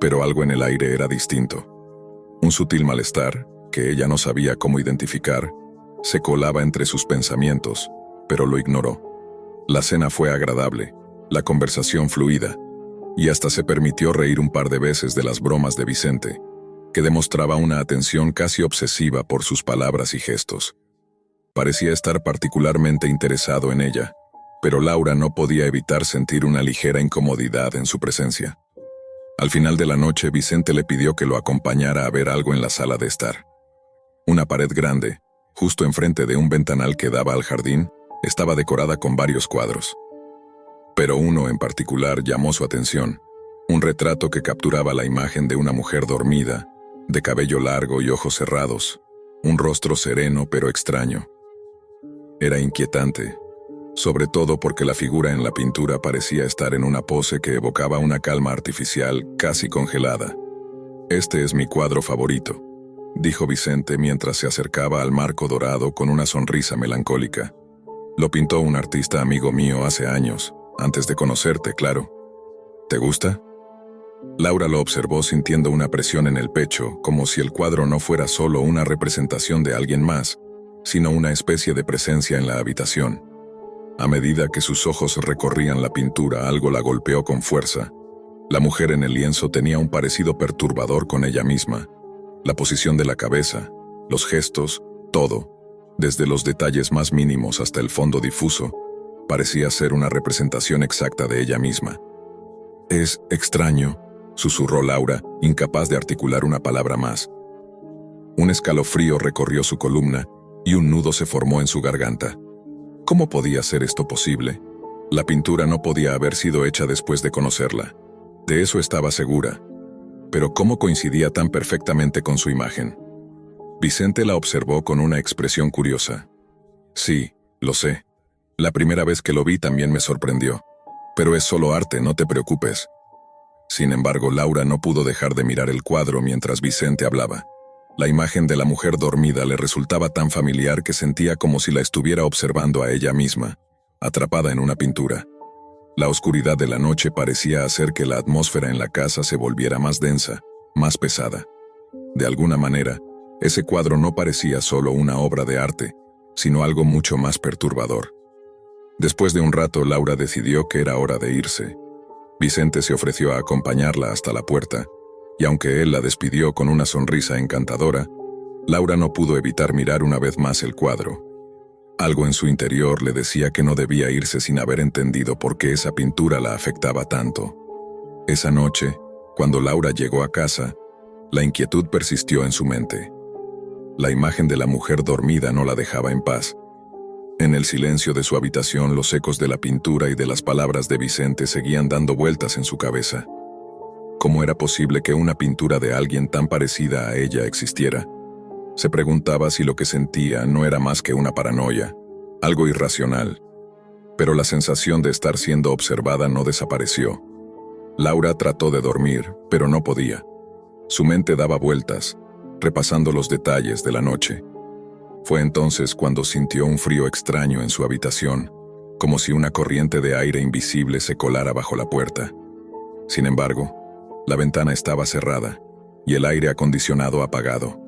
pero algo en el aire era distinto. Un sutil malestar, que ella no sabía cómo identificar, se colaba entre sus pensamientos, pero lo ignoró. La cena fue agradable, la conversación fluida, y hasta se permitió reír un par de veces de las bromas de Vicente, que demostraba una atención casi obsesiva por sus palabras y gestos. Parecía estar particularmente interesado en ella, pero Laura no podía evitar sentir una ligera incomodidad en su presencia. Al final de la noche, Vicente le pidió que lo acompañara a ver algo en la sala de estar. Una pared grande, justo enfrente de un ventanal que daba al jardín, estaba decorada con varios cuadros. Pero uno en particular llamó su atención, un retrato que capturaba la imagen de una mujer dormida, de cabello largo y ojos cerrados, un rostro sereno pero extraño. Era inquietante, sobre todo porque la figura en la pintura parecía estar en una pose que evocaba una calma artificial casi congelada. «Este es mi cuadro favorito», dijo Vicente mientras se acercaba al marco dorado con una sonrisa melancólica. «Lo pintó un artista amigo mío hace años, antes de conocerte, claro. ¿Te gusta?» Laura lo observó sintiendo una presión en el pecho, como si el cuadro no fuera solo una representación de alguien más, sino una especie de presencia en la habitación. A medida que sus ojos recorrían la pintura, algo la golpeó con fuerza. La mujer en el lienzo tenía un parecido perturbador con ella misma. La posición de la cabeza, los gestos, todo, desde los detalles más mínimos hasta el fondo difuso, parecía ser una representación exacta de ella misma. «Es extraño», susurró Laura, incapaz de articular una palabra más. Un escalofrío recorrió su columna y un nudo se formó en su garganta. ¿Cómo podía ser esto posible? La pintura no podía haber sido hecha después de conocerla. De eso estaba segura. Pero ¿cómo coincidía tan perfectamente con su imagen? Vicente la observó con una expresión curiosa. «Sí, lo sé. La primera vez que lo vi también me sorprendió. Pero es solo arte, no te preocupes». Sin embargo, Laura no pudo dejar de mirar el cuadro mientras Vicente hablaba. La imagen de la mujer dormida le resultaba tan familiar que sentía como si la estuviera observando a ella misma, atrapada en una pintura. La oscuridad de la noche parecía hacer que la atmósfera en la casa se volviera más densa, más pesada. De alguna manera, ese cuadro no parecía solo una obra de arte, sino algo mucho más perturbador. Después de un rato, Laura decidió que era hora de irse. Vicente se ofreció a acompañarla hasta la puerta, y aunque él la despidió con una sonrisa encantadora, Laura no pudo evitar mirar una vez más el cuadro. Algo en su interior le decía que no debía irse sin haber entendido por qué esa pintura la afectaba tanto. Esa noche, cuando Laura llegó a casa, la inquietud persistió en su mente. La imagen de la mujer dormida no la dejaba en paz. En el silencio de su habitación, los ecos de la pintura y de las palabras de Vicente seguían dando vueltas en su cabeza. ¿Cómo era posible que una pintura de alguien tan parecida a ella existiera? Se preguntaba si lo que sentía no era más que una paranoia, algo irracional. Pero la sensación de estar siendo observada no desapareció. Laura trató de dormir, pero no podía. Su mente daba vueltas, repasando los detalles de la noche. Fue entonces cuando sintió un frío extraño en su habitación, como si una corriente de aire invisible se colara bajo la puerta. Sin embargo, la ventana estaba cerrada y el aire acondicionado apagado.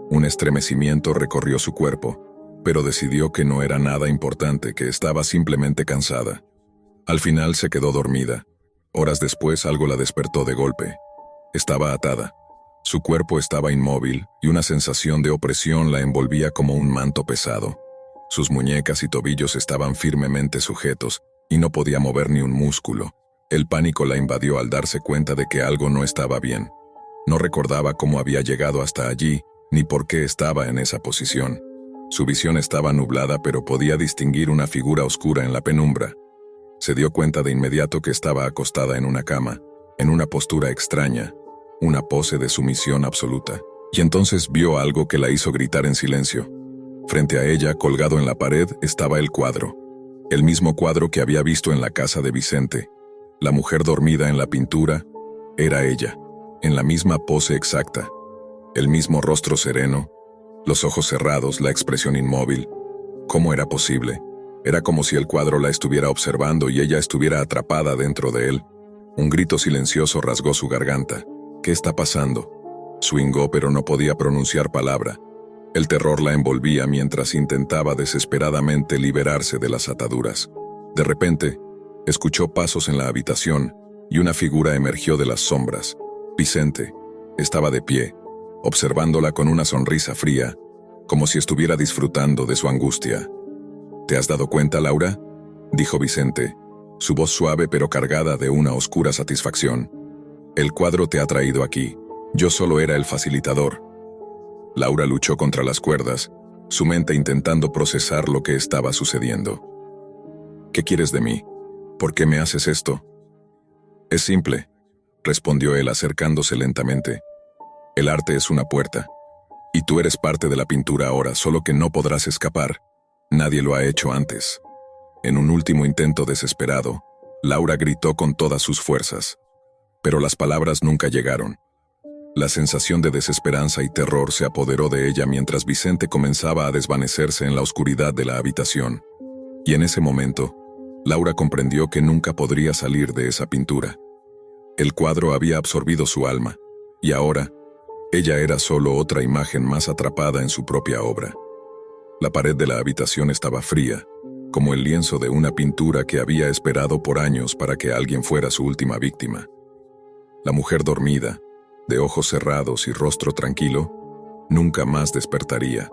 Un estremecimiento recorrió su cuerpo, pero decidió que no era nada importante, que estaba simplemente cansada. Al final se quedó dormida. Horas después algo la despertó de golpe. Estaba atada. Su cuerpo estaba inmóvil y una sensación de opresión la envolvía como un manto pesado. Sus muñecas y tobillos estaban firmemente sujetos y no podía mover ni un músculo. El pánico la invadió al darse cuenta de que algo no estaba bien. No recordaba cómo había llegado hasta allí, ni por qué estaba en esa posición. Su visión estaba nublada, pero podía distinguir una figura oscura en la penumbra. Se dio cuenta de inmediato que estaba acostada en una cama, en una postura extraña, una pose de sumisión absoluta. Y entonces vio algo que la hizo gritar en silencio. Frente a ella, colgado en la pared, estaba el cuadro. El mismo cuadro que había visto en la casa de Vicente. La mujer dormida en la pintura era ella, en la misma pose exacta. El mismo rostro sereno, los ojos cerrados, la expresión inmóvil. ¿Cómo era posible? Era como si el cuadro la estuviera observando y ella estuviera atrapada dentro de él. Un grito silencioso rasgó su garganta. ¿Qué está pasando? Swingó, pero no podía pronunciar palabra. El terror la envolvía mientras intentaba desesperadamente liberarse de las ataduras. De repente, escuchó pasos en la habitación y una figura emergió de las sombras. Vicente estaba de pie, observándola con una sonrisa fría, como si estuviera disfrutando de su angustia. ¿Te has dado cuenta, Laura?, dijo Vicente, su voz suave pero cargada de una oscura satisfacción. El cuadro te ha traído aquí. Yo solo era el facilitador. Laura luchó contra las cuerdas, su mente intentando procesar lo que estaba sucediendo. ¿Qué quieres de mí? ¿Por qué me haces esto? Es simple, respondió él acercándose lentamente. El arte es una puerta, y tú eres parte de la pintura ahora, solo que no podrás escapar. Nadie lo ha hecho antes. En un último intento desesperado, Laura gritó con todas sus fuerzas. Pero las palabras nunca llegaron. La sensación de desesperanza y terror se apoderó de ella mientras Vicente comenzaba a desvanecerse en la oscuridad de la habitación. Y en ese momento, Laura comprendió que nunca podría salir de esa pintura. El cuadro había absorbido su alma, y ahora, ella era solo otra imagen más atrapada en su propia obra. La pared de la habitación estaba fría, como el lienzo de una pintura que había esperado por años para que alguien fuera su última víctima. La mujer dormida, de ojos cerrados y rostro tranquilo, nunca más despertaría.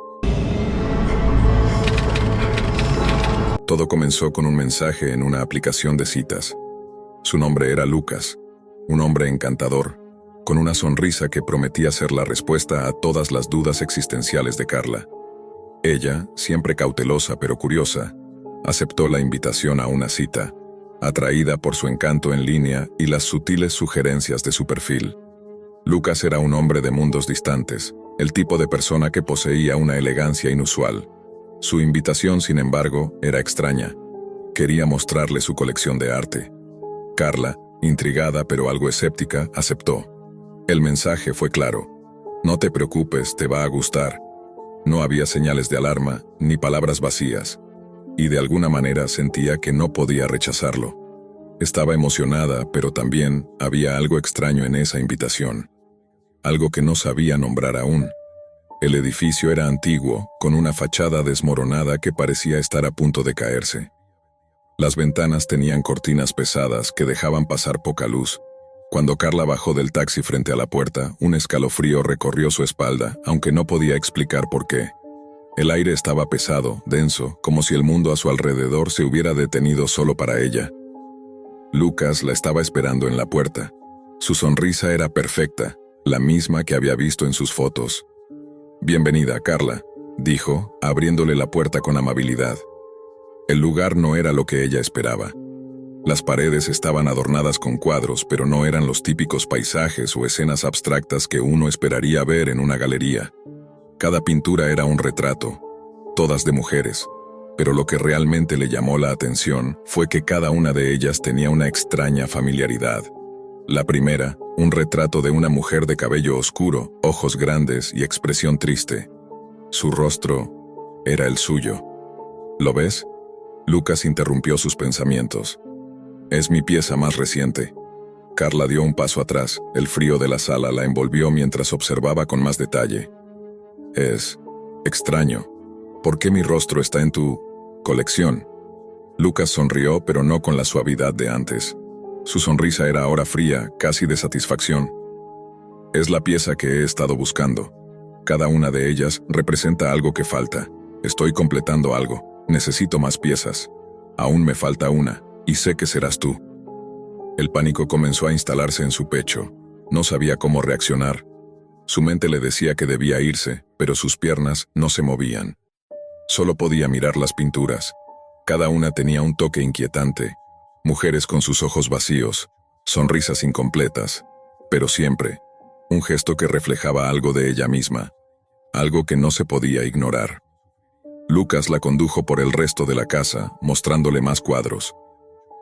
Todo comenzó con un mensaje en una aplicación de citas. Su nombre era Lucas, un hombre encantador, con una sonrisa que prometía ser la respuesta a todas las dudas existenciales de Carla. Ella, siempre cautelosa pero curiosa, aceptó la invitación a una cita, atraída por su encanto en línea y las sutiles sugerencias de su perfil. Lucas era un hombre de mundos distantes, el tipo de persona que poseía una elegancia inusual. Su invitación, sin embargo, era extraña. Quería mostrarle su colección de arte. Carla, intrigada pero algo escéptica, aceptó. El mensaje fue claro. No te preocupes, te va a gustar. No había señales de alarma, ni palabras vacías. Y de alguna manera sentía que no podía rechazarlo. Estaba emocionada, pero también había algo extraño en esa invitación. algo que no sabía nombrar aún. El edificio era antiguo, con una fachada desmoronada que parecía estar a punto de caerse. Las ventanas tenían cortinas pesadas que dejaban pasar poca luz. Cuando Carla bajó del taxi frente a la puerta, un escalofrío recorrió su espalda, aunque no podía explicar por qué. El aire estaba pesado, denso, como si el mundo a su alrededor se hubiera detenido solo para ella. Lucas la estaba esperando en la puerta. Su sonrisa era perfecta, la misma que había visto en sus fotos. «Bienvenida, Carla», dijo, abriéndole la puerta con amabilidad. El lugar no era lo que ella esperaba. Las paredes estaban adornadas con cuadros, pero no eran los típicos paisajes o escenas abstractas que uno esperaría ver en una galería. Cada pintura era un retrato, todas de mujeres, pero lo que realmente le llamó la atención fue que cada una de ellas tenía una extraña familiaridad. La primera, un retrato de una mujer de cabello oscuro, ojos grandes y expresión triste. Su rostro era el suyo. ¿Lo ves? Lucas interrumpió sus pensamientos. Es mi pieza más reciente. Carla dio un paso atrás, el frío de la sala la envolvió mientras observaba con más detalle. Es extraño. ¿Por qué mi rostro está en tu colección? Lucas sonrió, pero no con la suavidad de antes. Su sonrisa era ahora fría, casi de satisfacción. Es la pieza que he estado buscando. Cada una de ellas representa algo que falta. Estoy completando algo. Necesito más piezas. Aún me falta una, y sé que serás tú. El pánico comenzó a instalarse en su pecho. No sabía cómo reaccionar. Su mente le decía que debía irse, pero sus piernas no se movían. Solo podía mirar las pinturas. Cada una tenía un toque inquietante. Mujeres con sus ojos vacíos, sonrisas incompletas, pero siempre un gesto que reflejaba algo de ella misma, algo que no se podía ignorar. Lucas la condujo por el resto de la casa, mostrándole más cuadros.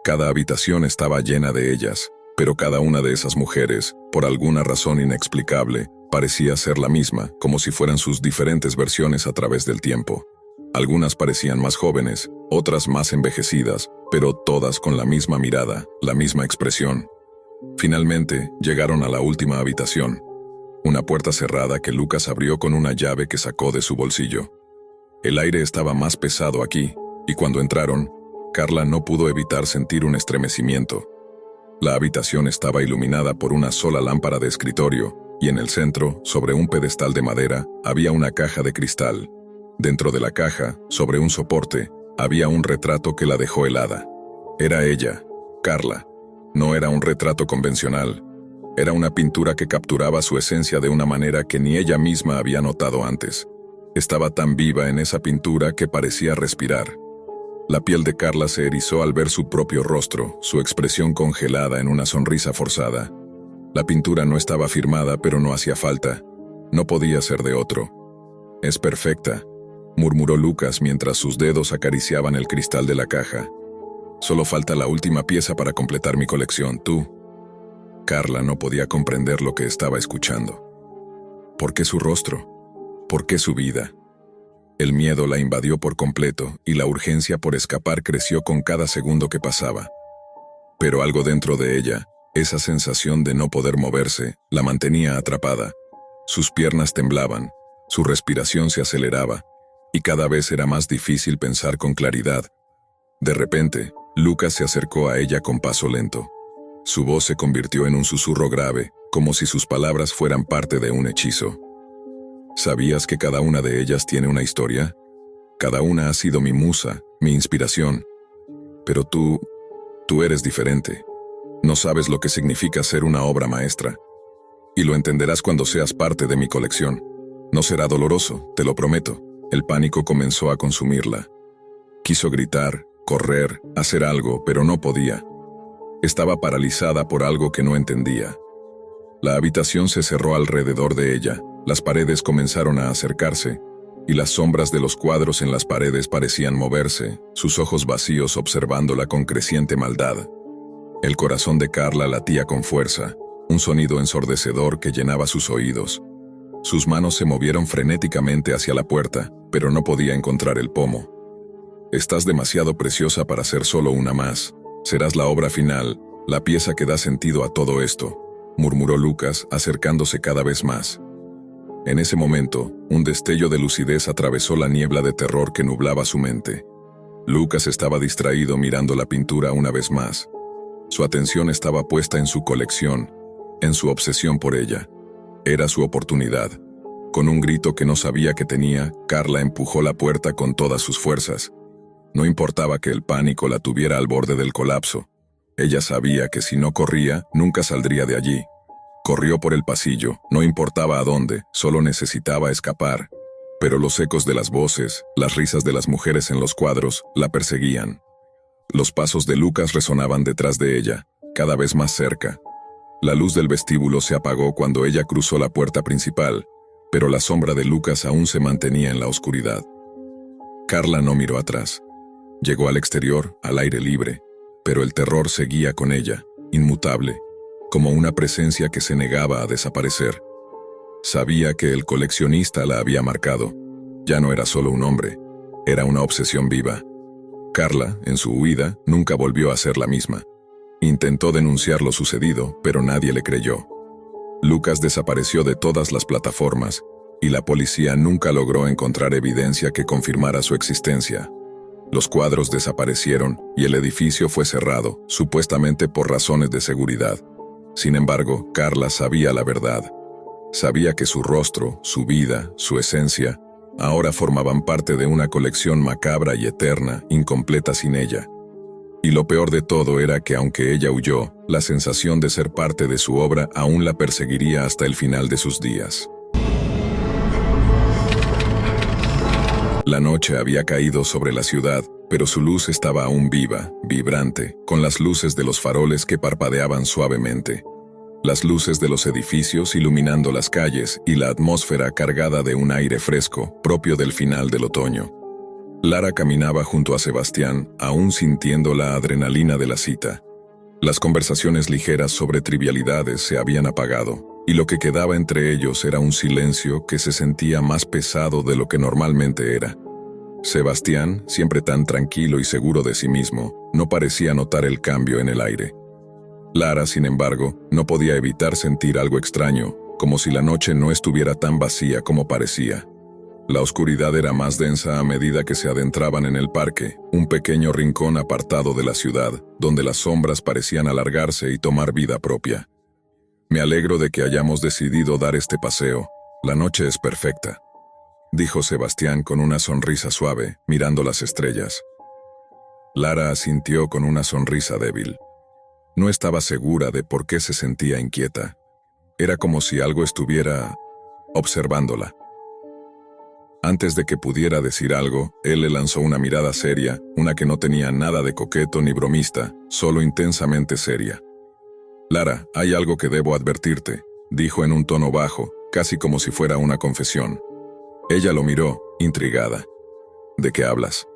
Cada habitación estaba llena de ellas, pero cada una de esas mujeres, por alguna razón inexplicable, parecía ser la misma, como si fueran sus diferentes versiones a través del tiempo. Algunas parecían más jóvenes, otras más envejecidas, pero todas con la misma mirada, la misma expresión. Finalmente, llegaron a la última habitación. Una puerta cerrada que Lucas abrió con una llave que sacó de su bolsillo. El aire estaba más pesado aquí, y cuando entraron, Carla no pudo evitar sentir un estremecimiento. La habitación estaba iluminada por una sola lámpara de escritorio, y en el centro, sobre un pedestal de madera, había una caja de cristal. Dentro de la caja, sobre un soporte, había un retrato que la dejó helada. Era ella, Carla. No era un retrato convencional. Era una pintura que capturaba su esencia de una manera que ni ella misma había notado antes. Estaba tan viva en esa pintura que parecía respirar. La piel de Carla se erizó al ver su propio rostro, su expresión congelada en una sonrisa forzada. La pintura no estaba firmada, pero no hacía falta. No podía ser de otro. «Es perfecta», murmuró Lucas mientras sus dedos acariciaban el cristal de la caja. «Solo falta la última pieza para completar mi colección, tú». Carla no podía comprender lo que estaba escuchando. ¿Por qué su rostro? ¿Por qué su vida? El miedo la invadió por completo y la urgencia por escapar creció con cada segundo que pasaba. Pero algo dentro de ella, esa sensación de no poder moverse, la mantenía atrapada. Sus piernas temblaban, su respiración se aceleraba, y cada vez era más difícil pensar con claridad. De repente, Lucas se acercó a ella con paso lento. Su voz se convirtió en un susurro grave, como si sus palabras fueran parte de un hechizo. ¿Sabías que cada una de ellas tiene una historia? Cada una ha sido mi musa, mi inspiración. Pero tú eres diferente. No sabes lo que significa ser una obra maestra. Y lo entenderás cuando seas parte de mi colección. No será doloroso, te lo prometo. El pánico comenzó a consumirla. Quiso gritar, correr, hacer algo, pero no podía. Estaba paralizada por algo que no entendía. La habitación se cerró alrededor de ella, las paredes comenzaron a acercarse, y las sombras de los cuadros en las paredes parecían moverse, sus ojos vacíos observándola con creciente maldad. El corazón de Carla latía con fuerza, un sonido ensordecedor que llenaba sus oídos. Sus manos se movieron frenéticamente hacia la puerta, pero no podía encontrar el pomo. «Estás demasiado preciosa para ser solo una más. Serás la obra final, la pieza que da sentido a todo esto». murmuró Lucas, acercándose cada vez más. En ese momento, un destello de lucidez atravesó la niebla de terror que nublaba su mente. Lucas estaba distraído mirando la pintura una vez más. Su atención estaba puesta en su colección, en su obsesión por ella. Era su oportunidad. Con un grito que no sabía que tenía, Carla empujó la puerta con todas sus fuerzas. No importaba que el pánico la tuviera al borde del colapso. Ella sabía que si no corría, nunca saldría de allí. Corrió por el pasillo, no importaba a dónde, solo necesitaba escapar. Pero los ecos de las voces, las risas de las mujeres en los cuadros, la perseguían. Los pasos de Lucas resonaban detrás de ella, cada vez más cerca. La luz del vestíbulo se apagó cuando ella cruzó la puerta principal, pero la sombra de Lucas aún se mantenía en la oscuridad. Carla no miró atrás. Llegó al exterior, al aire libre, pero el terror seguía con ella, inmutable, como una presencia que se negaba a desaparecer. Sabía que el coleccionista la había marcado. Ya no era solo un hombre, era una obsesión viva. Carla, en su huida, nunca volvió a ser la misma. Intentó denunciar lo sucedido, pero nadie le creyó. Lucas desapareció de todas las plataformas, y la policía nunca logró encontrar evidencia que confirmara su existencia. Los cuadros desaparecieron y el edificio fue cerrado, supuestamente por razones de seguridad. Sin embargo, Carla sabía la verdad. Sabía que su rostro, su vida, su esencia, ahora formaban parte de una colección macabra y eterna, incompleta sin ella. Y lo peor de todo era que aunque ella huyó, la sensación de ser parte de su obra aún la perseguiría hasta el final de sus días. La noche había caído sobre la ciudad, pero su luz estaba aún viva, vibrante, con las luces de los faroles que parpadeaban suavemente. Las luces de los edificios iluminando las calles y la atmósfera cargada de un aire fresco, propio del final del otoño. Lara caminaba junto a Sebastián, aún sintiendo la adrenalina de la cita. Las conversaciones ligeras sobre trivialidades se habían apagado, y lo que quedaba entre ellos era un silencio que se sentía más pesado de lo que normalmente era. Sebastián, siempre tan tranquilo y seguro de sí mismo, no parecía notar el cambio en el aire. Lara, sin embargo, no podía evitar sentir algo extraño, como si la noche no estuviera tan vacía como parecía. La oscuridad era más densa a medida que se adentraban en el parque, un pequeño rincón apartado de la ciudad, donde las sombras parecían alargarse y tomar vida propia. «Me alegro de que hayamos decidido dar este paseo. La noche es perfecta», dijo Sebastián con una sonrisa suave, mirando las estrellas. Lara asintió con una sonrisa débil. No estaba segura de por qué se sentía inquieta. Era como si algo estuviera observándola. Antes de que pudiera decir algo, él le lanzó una mirada seria, una que no tenía nada de coqueto ni bromista, solo intensamente seria. «Lara, hay algo que debo advertirte», dijo en un tono bajo, casi como si fuera una confesión. Ella lo miró, intrigada. «¿De qué hablas?»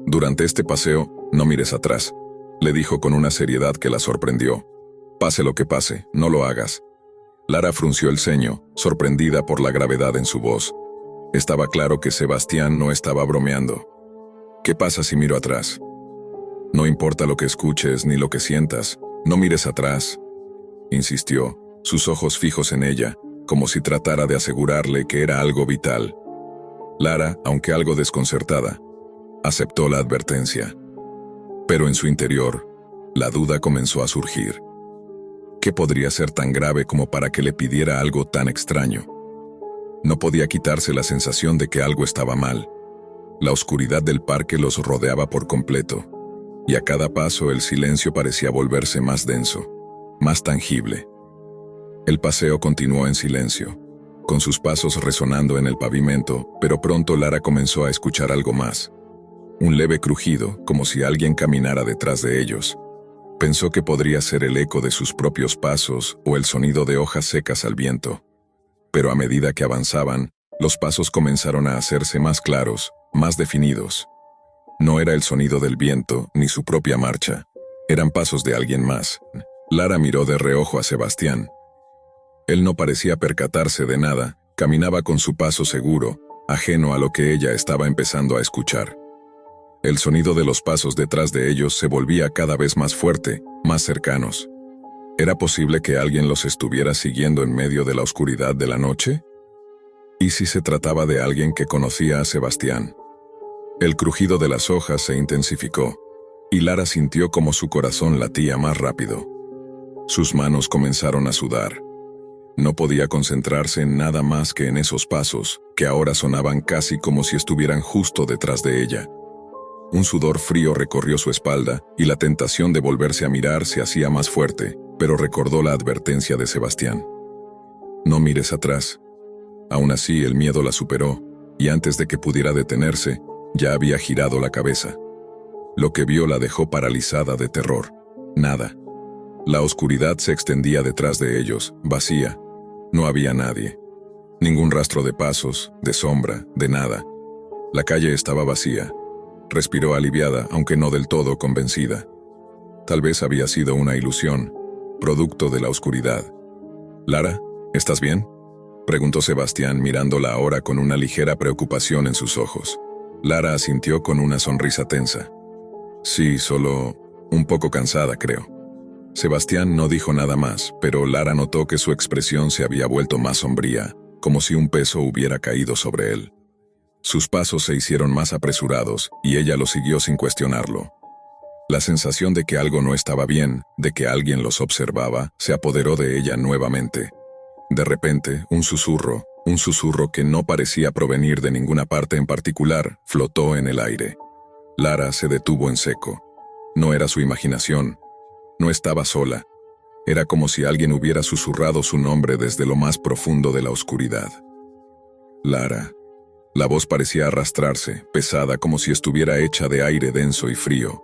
«Durante este paseo, no mires atrás», le dijo con una seriedad que la sorprendió. «Pase lo que pase, no lo hagas». Lara frunció el ceño, sorprendida por la gravedad en su voz. Estaba claro que Sebastián no estaba bromeando. «¿Qué pasa si miro atrás?» «No importa lo que escuches ni lo que sientas, no mires atrás», insistió, sus ojos fijos en ella, como si tratara de asegurarle que era algo vital. Lara, aunque algo desconcertada, aceptó la advertencia. Pero en su interior, la duda comenzó a surgir. ¿Qué podría ser tan grave como para que le pidiera algo tan extraño? No podía quitarse la sensación de que algo estaba mal. La oscuridad del parque los rodeaba por completo, y a cada paso el silencio parecía volverse más denso, más tangible. El paseo continuó en silencio, con sus pasos resonando en el pavimento, pero pronto Lara comenzó a escuchar algo más. Un leve crujido, como si alguien caminara detrás de ellos. Pensó que podría ser el eco de sus propios pasos o el sonido de hojas secas al viento. Pero a medida que avanzaban, los pasos comenzaron a hacerse más claros, más definidos. No era el sonido del viento ni su propia marcha. Eran pasos de alguien más. Lara miró de reojo a Sebastián. Él no parecía percatarse de nada, caminaba con su paso seguro, ajeno a lo que ella estaba empezando a escuchar. El sonido de los pasos detrás de ellos se volvía cada vez más fuerte, más cercanos. ¿Era posible que alguien los estuviera siguiendo en medio de la oscuridad de la noche? ¿Y si se trataba de alguien que conocía a Sebastián? El crujido de las hojas se intensificó, y Lara sintió como su corazón latía más rápido. Sus manos comenzaron a sudar. No podía concentrarse en nada más que en esos pasos, que ahora sonaban casi como si estuvieran justo detrás de ella. Un sudor frío recorrió su espalda, y la tentación de volverse a mirar se hacía más fuerte, pero recordó la advertencia de Sebastián. No mires atrás. Aún así, el miedo la superó, y antes de que pudiera detenerse, ya había girado la cabeza. Lo que vio la dejó paralizada de terror. Nada. La oscuridad se extendía detrás de ellos, vacía. No había nadie. Ningún rastro de pasos, de sombra, de nada. La calle estaba vacía. Respiró aliviada, aunque no del todo convencida. Tal vez había sido una ilusión, producto de la oscuridad. «Lara, ¿estás bien?», preguntó Sebastián mirándola ahora con una ligera preocupación en sus ojos. Lara asintió con una sonrisa tensa. «Sí, solo un poco cansada, creo». Sebastián no dijo nada más, pero Lara notó que su expresión se había vuelto más sombría, como si un peso hubiera caído sobre él. Sus pasos se hicieron más apresurados, y ella lo siguió sin cuestionarlo. La sensación de que algo no estaba bien, de que alguien los observaba, se apoderó de ella nuevamente. De repente, un susurro que no parecía provenir de ninguna parte en particular, flotó en el aire. Lara se detuvo en seco. No era su imaginación. No estaba sola. Era como si alguien hubiera susurrado su nombre desde lo más profundo de la oscuridad. Lara. La voz parecía arrastrarse, pesada como si estuviera hecha de aire denso y frío.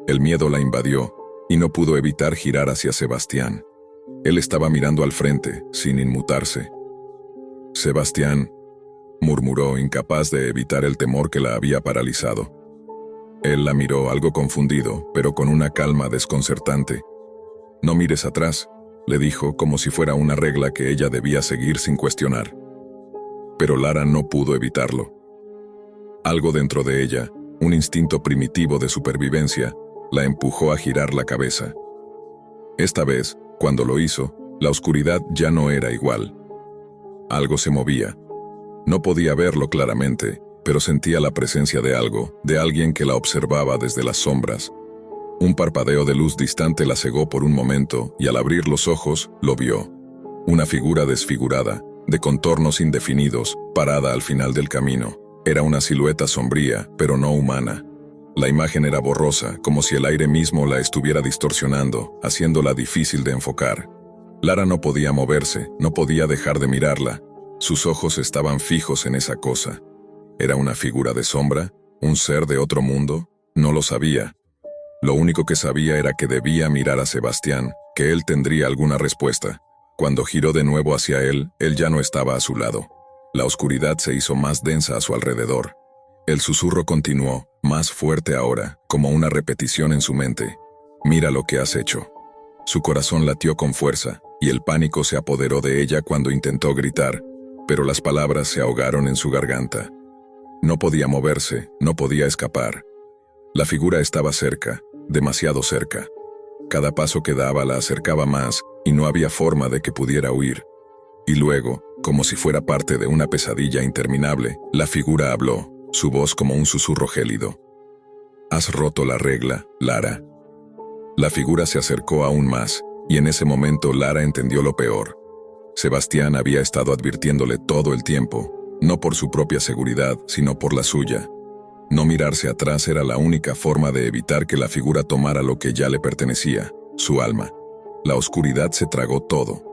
El miedo la invadió, y no pudo evitar girar hacia Sebastián. Él estaba mirando al frente, sin inmutarse. «Sebastián», murmuró, incapaz de evitar el temor que la había paralizado. Él la miró algo confundido, pero con una calma desconcertante. «No mires atrás», le dijo, como si fuera una regla que ella debía seguir sin cuestionar. Pero Lara no pudo evitarlo. Algo dentro de ella, un instinto primitivo de supervivencia, la empujó a girar la cabeza. Esta vez, cuando lo hizo, la oscuridad ya no era igual. Algo se movía. No podía verlo claramente, pero sentía la presencia de algo, de alguien que la observaba desde las sombras. Un parpadeo de luz distante la cegó por un momento, y al abrir los ojos, lo vio. Una figura desfigurada, de contornos indefinidos, parada al final del camino. Era una silueta sombría, pero no humana. La imagen era borrosa, como si el aire mismo la estuviera distorsionando, haciéndola difícil de enfocar. Lara no podía moverse, no podía dejar de mirarla. Sus ojos estaban fijos en esa cosa. ¿Era una figura de sombra? ¿Un ser de otro mundo? No lo sabía. Lo único que sabía era que debía mirar a Sebastián, que él tendría alguna respuesta. Cuando giró de nuevo hacia él ya no estaba a su lado. La oscuridad se hizo más densa a su alrededor. El susurro continuó, más fuerte ahora, como una repetición en su mente. «Mira lo que has hecho». Su corazón latió con fuerza, y el pánico se apoderó de ella cuando intentó gritar, pero las palabras se ahogaron en su garganta. No podía moverse, no podía escapar. La figura estaba cerca, demasiado cerca. Cada paso que daba la acercaba más, y no había forma de que pudiera huir. Y luego, como si fuera parte de una pesadilla interminable, la figura habló, su voz como un susurro gélido. «Has roto la regla, Lara». La figura se acercó aún más, y en ese momento Lara entendió lo peor. Sebastián había estado advirtiéndole todo el tiempo, no por su propia seguridad, sino por la suya. No mirarse atrás era la única forma de evitar que la figura tomara lo que ya le pertenecía, su alma. La oscuridad se tragó todo.